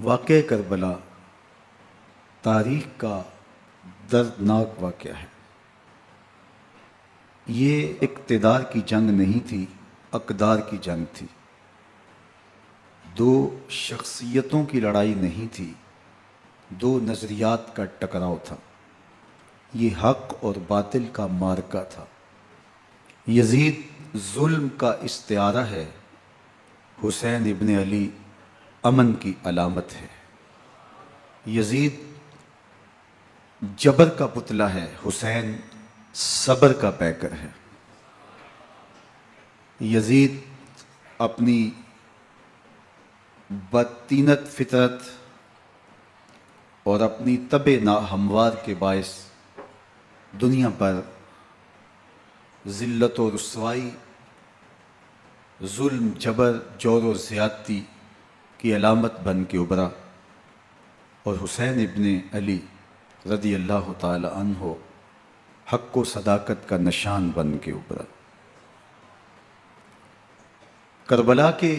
واقعہ کربلا تاریخ کا دردناک واقعہ ہے۔ یہ اقتدار کی جنگ نہیں تھی، اقدار کی جنگ تھی۔ دو شخصیتوں کی لڑائی نہیں تھی، دو نظریات کا ٹکراؤ تھا۔ یہ حق اور باطل کا معرکہ تھا۔ یزید ظلم کا استعارہ ہے، حسین ابن علی امن کی علامت ہے۔ یزید جبر کا پتلا ہے، حسین صبر کا پیکر ہے۔ یزید اپنی بدطینت فطرت اور اپنی طبع ناہموار کے باعث دنیا پر ذلت و رسوائی، ظلم، جبر، جور و زیادتی کی علامت بن کے ابھرا، اور حسین ابن علی رضی اللہ تعالی عنہ حق و صداقت کا نشان بن کے ابھرا۔ کربلا کے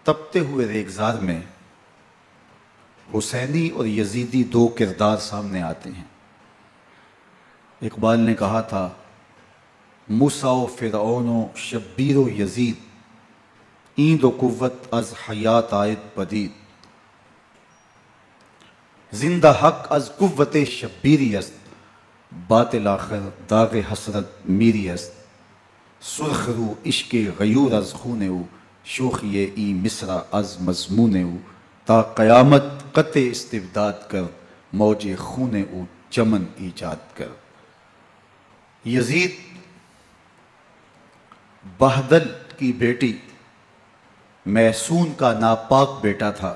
تپتے ہوئے ریگزار میں حسینی اور یزیدی دو کردار سامنے آتے ہیں۔ اقبال نے کہا تھا، موسیٰ و فرعون و شبیر و یزید، این دو قوت از حیات آید پدید، زندہ حق از قوت شبیری است، باطل آخر داغ حسرت میری است، سرخ رو عشق غیور از خون او، شوخی ای مصرع از مضمون او، تا قیامت قطع استبداد کر، موج خون او چمن ایجاد کر۔ یزید بہدل کی بیٹی میسون کا ناپاک بیٹا تھا،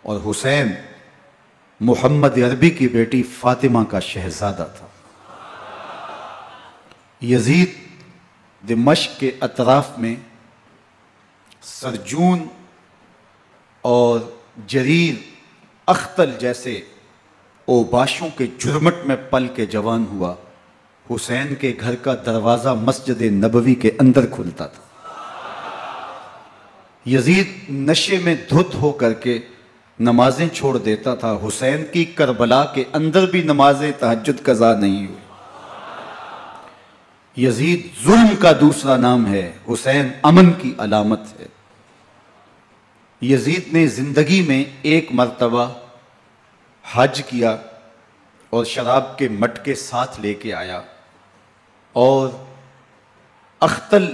اور حسین محمد عربی کی بیٹی فاطمہ کا شہزادہ تھا۔ یزید دمشق کے اطراف میں سرجون اور جریر اختل جیسے اوباشوں کے جرمٹ میں پل کے جوان ہوا۔ حسین کے گھر کا دروازہ مسجد نبوی کے اندر کھلتا تھا۔ یزید نشے میں دھت ہو کر کے نمازیں چھوڑ دیتا تھا۔ حسین کی کربلا کے اندر بھی نمازیں تہجد قضا نہیں ہوئی۔ یزید ظلم کا دوسرا نام ہے، حسین امن کی علامت ہے۔ یزید نے زندگی میں ایک مرتبہ حج کیا اور شراب کے مٹکے ساتھ لے کے آیا، اور اختل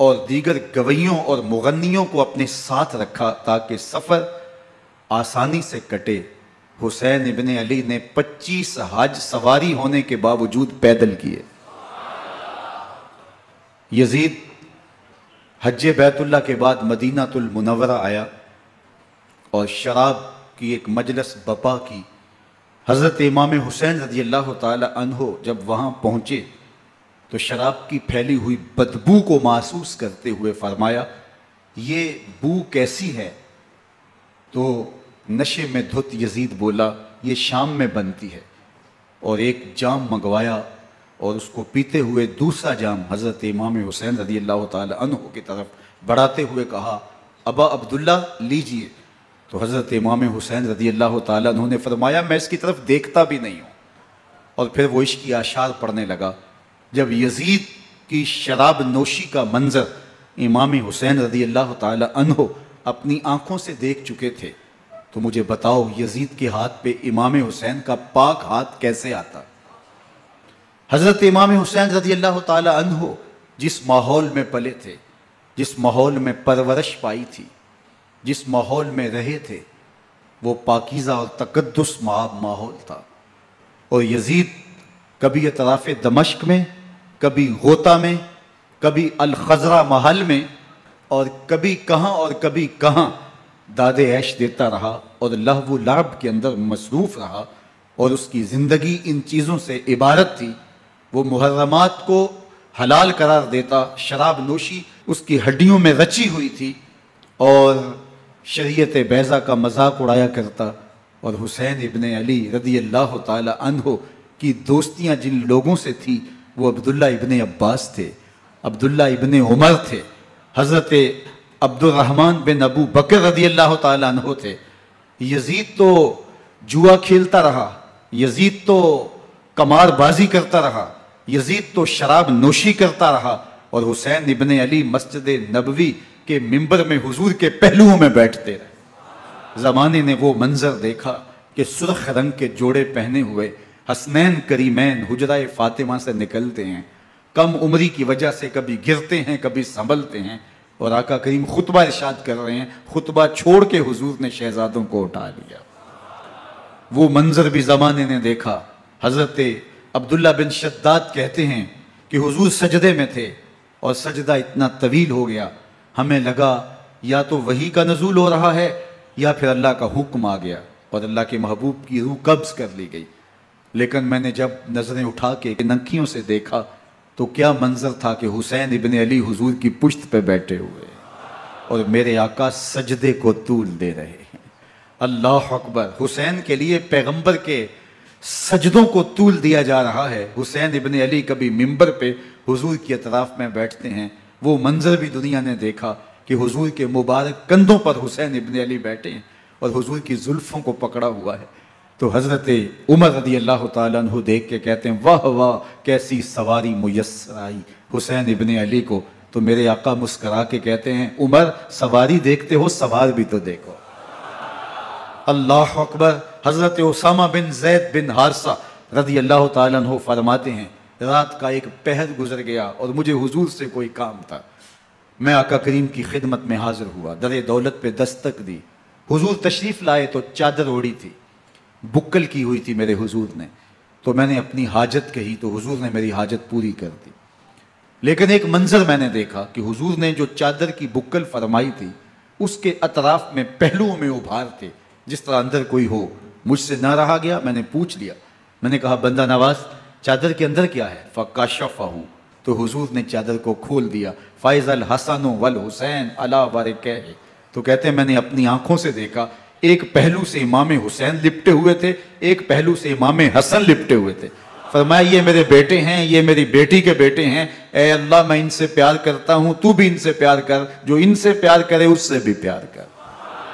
اور دیگر گویوں اور مغنیوں کو اپنے ساتھ رکھا تاکہ سفر آسانی سے کٹے۔ حسین ابن علی نے 25 حج سواری ہونے کے باوجود پیدل کیے۔ یزید حج بیت اللہ کے بعد مدینہ المنورہ آیا اور شراب کی ایک مجلس بپا کی۔ حضرت امام حسین رضی اللہ تعالی عنہ جب وہاں پہنچے تو شراب کی پھیلی ہوئی بدبو کو محسوس کرتے ہوئے فرمایا، یہ بو کیسی ہے؟ تو نشے میں دھت یزید بولا، یہ شام میں بنتی ہے، اور ایک جام منگوایا اور اس کو پیتے ہوئے دوسرا جام حضرت امام حسین رضی اللہ تعالی عنہ کی طرف بڑھاتے ہوئے کہا، ابا عبداللہ لیجئے۔ تو حضرت امام حسین رضی اللہ تعالی عنہ نے فرمایا، میں اس کی طرف دیکھتا بھی نہیں ہوں، اور پھر وہ عشقی اشعار پڑھنے لگا۔ جب یزید کی شراب نوشی کا منظر امام حسین رضی اللہ تعالی عنہ اپنی آنکھوں سے دیکھ چکے تھے تو مجھے بتاؤ، یزید کے ہاتھ پہ امام حسین کا پاک ہاتھ کیسے آتا؟ حضرت امام حسین رضی اللہ تعالی عنہ جس ماحول میں پلے تھے، جس ماحول میں پرورش پائی تھی، جس ماحول میں رہے تھے، وہ پاکیزہ اور تقدس ماحول تھا۔ اور یزید کبھی اطراف دمشق میں، کبھی غوطہ میں، کبھی الخضرہ محل میں، اور کبھی کہاں داد عیش دیتا رہا اور لہو و لعب کے اندر مصروف رہا، اور اس کی زندگی ان چیزوں سے عبارت تھی۔ وہ محرمات کو حلال قرار دیتا، شراب نوشی اس کی ہڈیوں میں رچی ہوئی تھی، اور شریعت بیضا کا مذاق اڑایا کرتا۔ اور حسین ابن علی رضی اللہ تعالی عنہ کی دوستیاں جن لوگوں سے تھی وہ عبداللہ ابن عباس تھے، عبداللہ ابن عمر تھے، حضرت عبد الرحمن بن ابو بکر رضی اللہ تعالیٰ عنہ تھے، یزید تو جوا کھیلتا رہا، یزید تو قمار بازی کرتا رہا، یزید تو شراب نوشی کرتا رہا، اور حسین ابن علی مسجد نبوی کے ممبر میں حضور کے پہلوؤں میں بیٹھتے رہے۔ زمانے نے وہ منظر دیکھا کہ سرخ رنگ کے جوڑے پہنے ہوئے حسنین کریمین حجرہ فاطمہ سے نکلتے ہیں، کم عمری کی وجہ سے کبھی گرتے ہیں کبھی سنبھلتے ہیں، اور آقا کریم خطبہ ارشاد کر رہے ہیں، خطبہ چھوڑ کے حضور نے شہزادوں کو اٹھا لیا۔ وہ منظر بھی زمانے نے دیکھا۔ حضرت عبداللہ بن شداد کہتے ہیں کہ حضور سجدے میں تھے اور سجدہ اتنا طویل ہو گیا، ہمیں لگا یا تو وحی کا نزول ہو رہا ہے یا پھر اللہ کا حکم آ گیا اور اللہ کے محبوب کی روح قبض کر لی گئی۔ لیکن میں نے جب نظریں اٹھا کے ننکیوں سے دیکھا تو کیا منظر تھا کہ حسین ابن علی حضور کی پشت پہ بیٹھے ہوئے اور میرے آقا سجدے کو طول دے رہے ہیں۔ اللہ اکبر! حسین کے لیے پیغمبر کے سجدوں کو طول دیا جا رہا ہے۔ حسین ابن علی کبھی ممبر پہ حضور کی اطراف میں بیٹھتے ہیں، وہ منظر بھی دنیا نے دیکھا کہ حضور کے مبارک کندھوں پر حسین ابن علی بیٹھے ہیں اور حضور کی زلفوں کو پکڑا ہوا ہے۔ تو حضرت عمر رضی اللہ تعالیٰ عنہ دیکھ کے کہتے ہیں واہ واہ کیسی سواری میسر آئی حسین ابن علی کو۔ تو میرے آقا مسکرا کے کہتے ہیں عمر سواری دیکھتے ہو سوار بھی تو دیکھو۔ اللہ اکبر! حضرت اسامہ بن زید بن حارثہ رضی اللہ تعالیٰ عنہ فرماتے ہیں رات کا ایک پہر گزر گیا اور مجھے حضور سے کوئی کام تھا، میں آقا کریم کی خدمت میں حاضر ہوا، در دولت پہ دستک دی، حضور تشریف لائے تو چادر اوڑی تھی، بکل کی ہوئی تھی میرے حضور نے، تو میں نے اپنی حاجت کہی تو حضور نے میری حاجت پوری کر دی۔ لیکن ایک منظر میں نے دیکھا کہ حضور نے جو چادر کی بکل فرمائی تھی اس کے اطراف میں پہلوؤں میں ابھار تھے جس طرح اندر کوئی ہو۔ مجھ سے نہ رہا گیا، میں نے پوچھ لیا، میں نے کہا بندہ نواز چادر کے اندر کیا ہے؟ فَكَشَفَهُ، تو حضور نے چادر کو کھول دیا۔ فَإِذَا الْحَسَنُ وَالْحُسَيْنُ عَلَىٰ بَرِكَيْهِ، تو کہتے ہیں میں نے اپنی آنکھوں سے دیکھا ایک پہلو سے امام حسین لپٹے ہوئے تھے، ایک پہلو سے امام حسن لپٹے ہوئے تھے۔ فرمایا یہ میرے بیٹے ہیں، یہ میری بیٹی کے بیٹے ہیں، اے اللہ میں ان سے پیار کرتا ہوں، تو بھی ان سے پیار کر، جو ان سے پیار کرے اس سے بھی پیار کر۔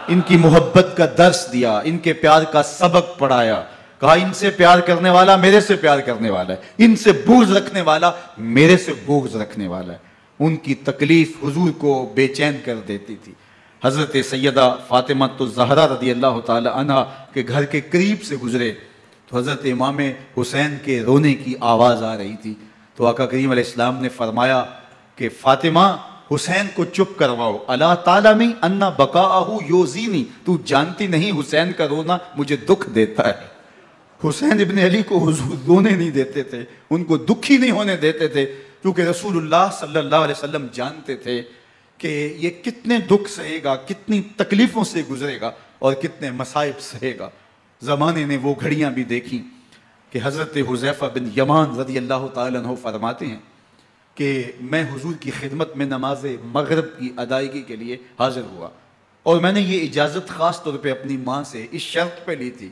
ان کی محبت کا درس دیا، ان کے پیار کا سبق پڑھایا، کہا ان سے پیار کرنے والا میرے سے پیار کرنے والا ہے، ان سے بغض رکھنے والا میرے سے بغض رکھنے والا ہے۔ ان کی تکلیف حضور کو بے چین کر دیتی تھی۔ حضرت سیدہ فاطمہ الزہرا رضی اللہ تعالی عنہ کے گھر کے قریب سے گزرے تو حضرت امام حسین کے رونے کی آواز آ رہی تھی، تو آقا کریم علیہ السلام نے فرمایا کہ فاطمہ حسین کو چپ کرواؤ، اللہ تعالیٰ انا بقاءہ یوزینی، تو جانتی نہیں حسین کا رونا مجھے دکھ دیتا ہے۔ حسین ابن علی کو حضور رونے نہیں دیتے تھے، ان کو دکھی نہیں ہونے دیتے تھے، کیونکہ رسول اللہ صلی اللہ علیہ وسلم جانتے تھے کہ یہ کتنے دکھ سہے گا، کتنی تکلیفوں سے گزرے گا اور کتنے مصائب سہے گا۔ زمانے نے وہ گھڑیاں بھی دیکھی کہ حضرت حذیفہ بن یمان رضی اللہ تعالیٰ عنہ فرماتے ہیں کہ میں حضور کی خدمت میں نماز مغرب کی ادائیگی کے لیے حاضر ہوا، اور میں نے یہ اجازت خاص طور پہ اپنی ماں سے اس شرط پہ لی تھی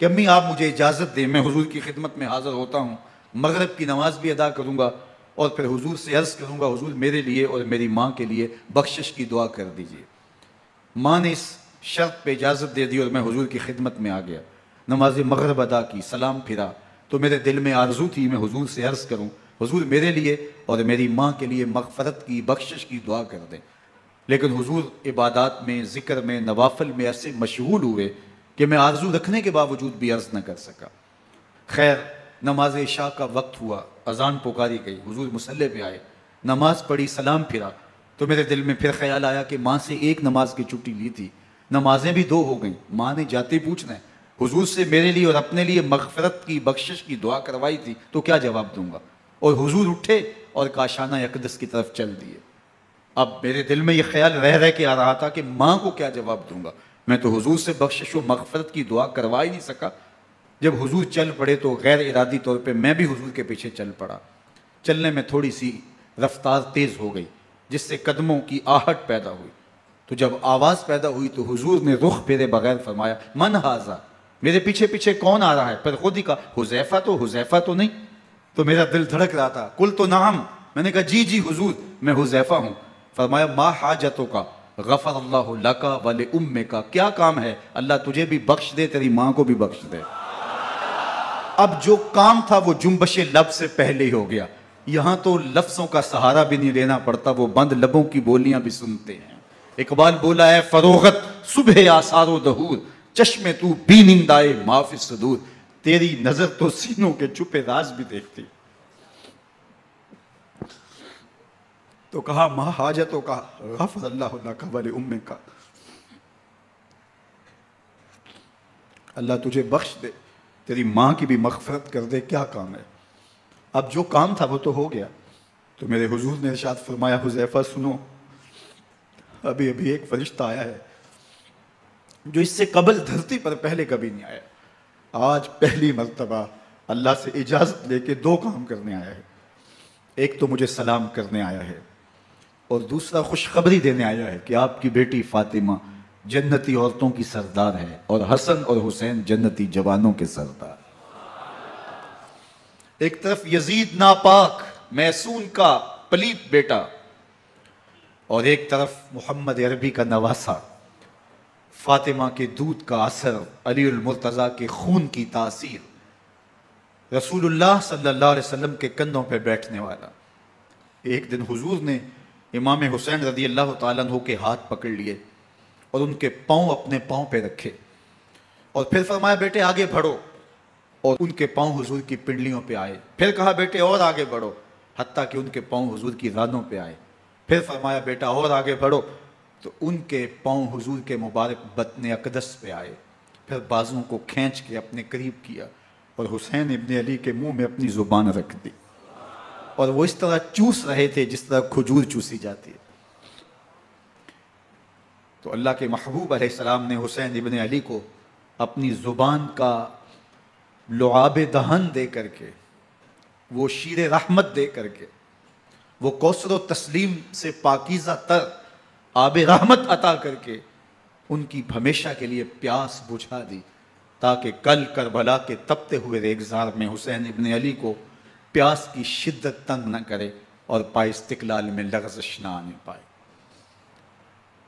کہ امی آپ مجھے اجازت دیں، میں حضور کی خدمت میں حاضر ہوتا ہوں، مغرب کی نماز بھی ادا کروں گا اور پھر حضور سے عرض کروں گا حضور میرے لیے اور میری ماں کے لیے بخشش کی دعا کر دیجئے۔ ماں نے اس شرط پہ اجازت دے دی اور میں حضور کی خدمت میں آ گیا، نماز مغرب ادا کی، سلام پھرا، تو میرے دل میں آرزو تھی میں حضور سے عرض کروں حضور میرے لیے اور میری ماں کے لیے مغفرت کی بخشش کی دعا کر دیں، لیکن حضور عبادات میں ذکر میں نوافل میں ایسے مشغول ہوئے کہ میں آرزو رکھنے کے باوجود بھی عرض نہ کر سکا۔ خیر نماز عشاء کا وقت ہوا، اذان پکاری گئی، حضور مصلی پہ آئے، نماز پڑھی، سلام پھرا، تو میرے دل میں پھر خیال آیا کہ ماں سے ایک نماز کی چھٹی لی تھی، نمازیں بھی دو ہو گئیں، ماں نے جاتے پوچھنا ہے حضور سے میرے لیے اور اپنے لیے مغفرت کی بخشش کی دعا کروائی تھی تو کیا جواب دوں گا، اور حضور اٹھے اور کاشانہ اقدس کی طرف چل دیے۔ اب میرے دل میں یہ خیال رہ کے آ رہا تھا کہ ماں کو کیا جواب دوں گا، میں تو حضور سے بخشش و مغفرت کی دعا کروا ہی نہیں سکا۔ جب حضور چل پڑے تو غیر ارادی طور پہ میں بھی حضور کے پیچھے چل پڑا، چلنے میں تھوڑی سی رفتار تیز ہو گئی جس سے قدموں کی آہٹ پیدا ہوئی، تو جب آواز پیدا ہوئی تو حضور نے رخ پھیرے بغیر فرمایا من ھذا، میرے پیچھے پیچھے کون آ رہا ہے؟ پھر خود ہی کہا حذیفہ تو نہیں، تو میرا دل دھڑک رہا تھا، قلت نعم، میں نے کہا جی حضور میں حذیفہ ہوں۔ فرمایا ما حاجتک، غفر اللہ لکا ولأمک، کیا کام ہے؟ اللہ تجھے بھی بخش دے، تیری ماں کو بھی بخش دے۔ اب جو کام تھا وہ جنبش لب سے پہلے ہی ہو گیا، یہاں تو لفظوں کا سہارا بھی نہیں لینا پڑتا، وہ بند لبوں کی بولیاں بھی سنتے ہیں۔ اقبال بولا ہے فروغت صبح آثار و دہور، چشم تو بینندائے ما فی الصدور، تیری نظر تو سینوں کے چھپے راز بھی دیکھتی۔ تو کہا ما حاجتوں کا غفر اللہ لک ولأمک، اللہ تجھے بخش دے، تیری ماں کی بھی مغفرت کر دے، کیا کام ہے؟ اب جو کام تھا وہ تو ہو گیا۔ تو میرے حضور نے ارشاد فرمایا حذیفہ سنو، ابھی ابھی ایک فرشتہ آیا ہے جو اس سے قبل دھرتی پر پہلے کبھی نہیں آیا، آج پہلی مرتبہ اللہ سے اجازت لے کے دو کام کرنے آیا ہے، ایک تو مجھے سلام کرنے آیا ہے اور دوسرا خوشخبری دینے آیا ہے کہ آپ کی بیٹی فاطمہ جنتی عورتوں کی سردار ہے اور حسن اور حسین جنتی جوانوں کے سردار۔ ایک طرف یزید ناپاک محسون کا پلیت بیٹا اور ایک طرف محمد عربی کا نواسا، فاطمہ کے دودھ کا اثر، علی المرتضیٰ کے خون کی تاثیر، رسول اللہ صلی اللہ علیہ وسلم کے کندھوں پہ بیٹھنے والا۔ ایک دن حضور نے امام حسین رضی اللہ تعالیٰ عنہ کے ہاتھ پکڑ لیے اور ان کے پاؤں اپنے پاؤں پہ رکھے اور پھر فرمایا بیٹے آگے بڑھو، اور ان کے پاؤں حضور کی پنڈلیوں پہ آئے، پھر کہا بیٹے اور آگے بڑھو، حتیٰ کہ ان کے پاؤں حضور کی رانوں پہ آئے، پھر فرمایا بیٹا اور آگے بڑھو، تو ان کے پاؤں حضور کے مبارک بطن اقدس پہ آئے، پھر بازوں کو کھینچ کے اپنے قریب کیا اور حسین ابن علی کے منہ میں اپنی زبان رکھ دی، اور وہ اس طرح چوس رہے تھے جس طرح کھجور چوسی جاتی ہے۔ تو اللہ کے محبوب علیہ السلام نے حسین ابن علی کو اپنی زبان کا لعاب دہن دے کر کے، وہ شیر رحمت دے کر کے، وہ کوثر و تسلیم سے پاکیزہ تر آب رحمت عطا کر کے ان کی ہمیشہ کے لیے پیاس بجھا دی، تاکہ کل کربلا کے تپتے ہوئے ریگزار میں حسین ابن علی کو پیاس کی شدت تنگ نہ کرے اور پائے استقلال میں لغزش نہ آنے پائے۔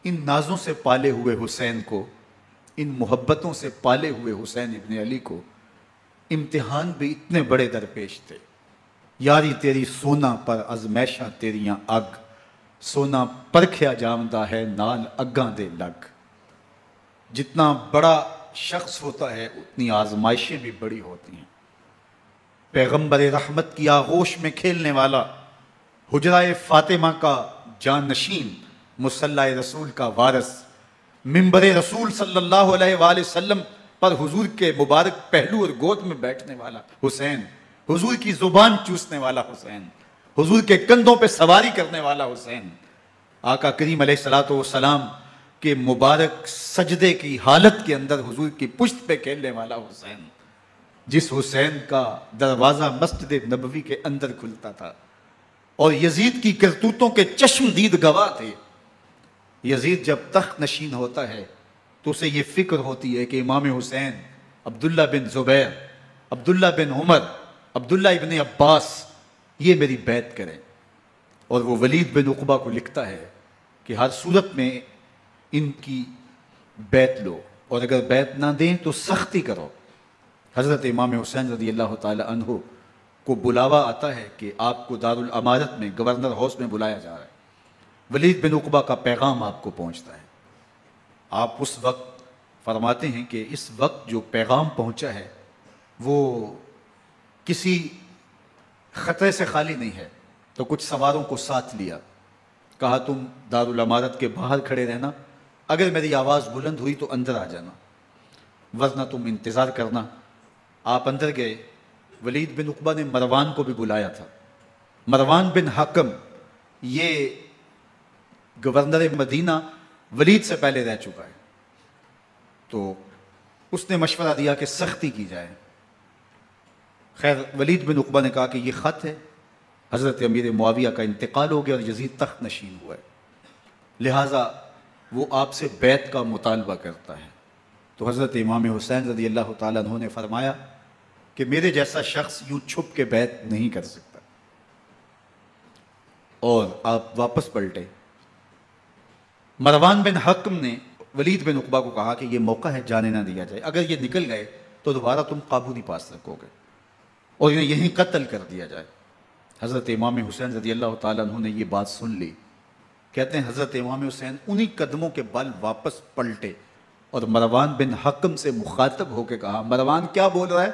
ان نازوں سے پالے ہوئے حسین کو، ان محبتوں سے پالے ہوئے حسین ابن علی کو امتحان بھی اتنے بڑے درپیش تھے۔ یاری تیری سونا پر ازمیشہ تیریاں اگ، سونا پرکھیا جامدہ ہے نال اگاں دے لگ۔ جتنا بڑا شخص ہوتا ہے اتنی آزمائشیں بھی بڑی ہوتی ہیں۔ پیغمبر رحمت کی آغوش میں کھیلنے والا، حجرہ فاطمہ کا جانشین، مصلی رسول کا وارث، منبر رسول صلی اللہ علیہ وآلہ وسلم پر حضور کے مبارک پہلو اور گود میں بیٹھنے والا حسین، حضور کی زبان چوسنے والا حسین، حضور کے کندھوں پہ سواری کرنے والا حسین، آقا کریم علیہ السلام کے مبارک سجدے کی حالت کے اندر حضور کی پشت پہ کھیلنے والا حسین، جس حسین کا دروازہ مسجد نبوی کے اندر کھلتا تھا اور یزید کی کرتوتوں کے چشم دید گواہ تھے۔ یزید جب تخت نشین ہوتا ہے تو اسے یہ فکر ہوتی ہے کہ امام حسین، عبداللہ بن زبیر، عبداللہ بن عمر، عبداللہ ابن عباس یہ میری بیعت کریں، اور وہ ولید بن عقبہ کو لکھتا ہے کہ ہر صورت میں ان کی بیعت لو، اور اگر بیعت نہ دیں تو سختی کرو۔ حضرت امام حسین رضی اللہ تعالی عنہ کو بلاوا آتا ہے کہ آپ کو دارالامارت میں گورنر ہاؤس میں بلایا جا رہا ہے، ولید بن عقبہ کا پیغام آپ کو پہنچتا ہے۔ آپ اس وقت فرماتے ہیں کہ اس وقت جو پیغام پہنچا ہے وہ کسی خطرے سے خالی نہیں ہے، تو کچھ سواروں کو ساتھ لیا، کہا تم دارالامارت کے باہر کھڑے رہنا، اگر میری آواز بلند ہوئی تو اندر آ جانا، ورنہ تم انتظار کرنا۔ آپ اندر گئے، ولید بن عقبہ نے مروان کو بھی بلایا تھا۔ مروان بن حکم یہ گورنر مدینہ ولید سے پہلے رہ چکا ہے، تو اس نے مشورہ دیا کہ سختی کی جائے۔ خیر ولید بن عقبہ نے کہا کہ یہ خط ہے، حضرت امیر معاویہ کا انتقال ہو گیا اور یزید تخت نشین ہوا ہے، لہٰذا وہ آپ سے بیعت کا مطالبہ کرتا ہے۔ تو حضرت امام حسین رضی اللہ تعالیٰ عنہ نے فرمایا کہ میرے جیسا شخص یوں چھپ کے بیعت نہیں کر سکتا، اور آپ واپس پلٹے۔ مروان بن حکم نے ولید بن عقبہ کو کہا کہ یہ موقع ہے جانے نہ دیا جائے، اگر یہ نکل گئے تو دوبارہ تم قابو نہیں پا سکو گے اور انہیں یہیں قتل کر دیا جائے۔ حضرت امام حسین رضی اللہ تعالیٰ عنہ نے یہ بات سن لی۔ کہتے ہیں حضرت امام حسین انہی قدموں کے بل واپس پلٹے اور مروان بن حکم سے مخاطب ہو کے کہا، مروان کیا بول رہا ہے؟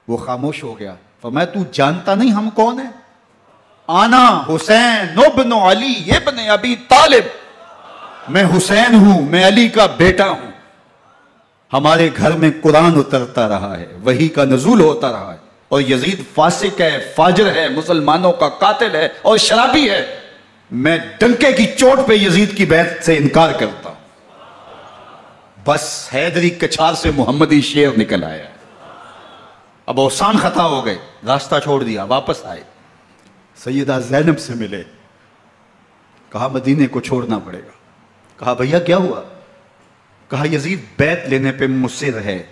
وہ خاموش ہو گیا۔ فرمایا تو جانتا نہیں ہم کون ہیں؟ آنا حسین ابن علی ابن ابی طالب، میں حسین ہوں، میں علی کا بیٹا ہوں، ہمارے گھر میں قرآن اترتا رہا ہے، وحی کا نزول ہوتا رہا ہے، اور یزید فاسق ہے، فاجر ہے، مسلمانوں کا قاتل ہے اور شرابی ہے، میں ڈنکے کی چوٹ پہ یزید کی بیعت سے انکار کرتا ہوں۔ بس حیدری کچھار سے محمدی شیر نکل آیا۔ اب اوسان خطا ہو گئے، راستہ چھوڑ دیا، واپس آئے، سیدہ زینب سے ملے، کہا مدینے کو چھوڑنا پڑے گا۔ کہا بھیا کیا ہوا؟ کہا یزید بیعت لینے پہ مصر ہے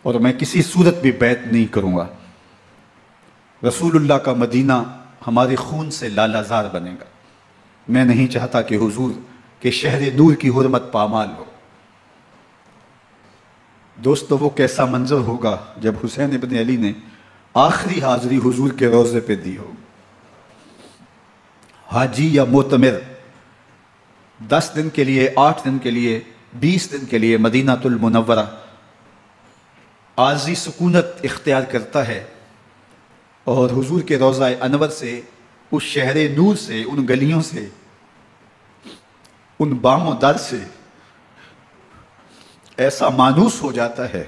اور میں کسی صورت بھی بیعت نہیں کروں گا۔ رسول اللہ کا مدینہ ہمارے خون سے لالازار بنے گا، میں نہیں چاہتا کہ حضور کے شہر نور کی حرمت پامال ہو۔ دوستو وہ کیسا منظر ہوگا جب حسین ابن علی نے آخری حاضری حضور کے روضے پہ دی ہو۔ حاجی یا معتمر 10 دن کے لیے، 8 دن کے لیے، 20 دن کے لیے مدینہ المنورہ عارضی سکونت اختیار کرتا ہے اور حضور کے روضہ انور سے، اس شہر نور سے، ان گلیوں سے، ان بام و در سے ایسا مانوس ہو جاتا ہے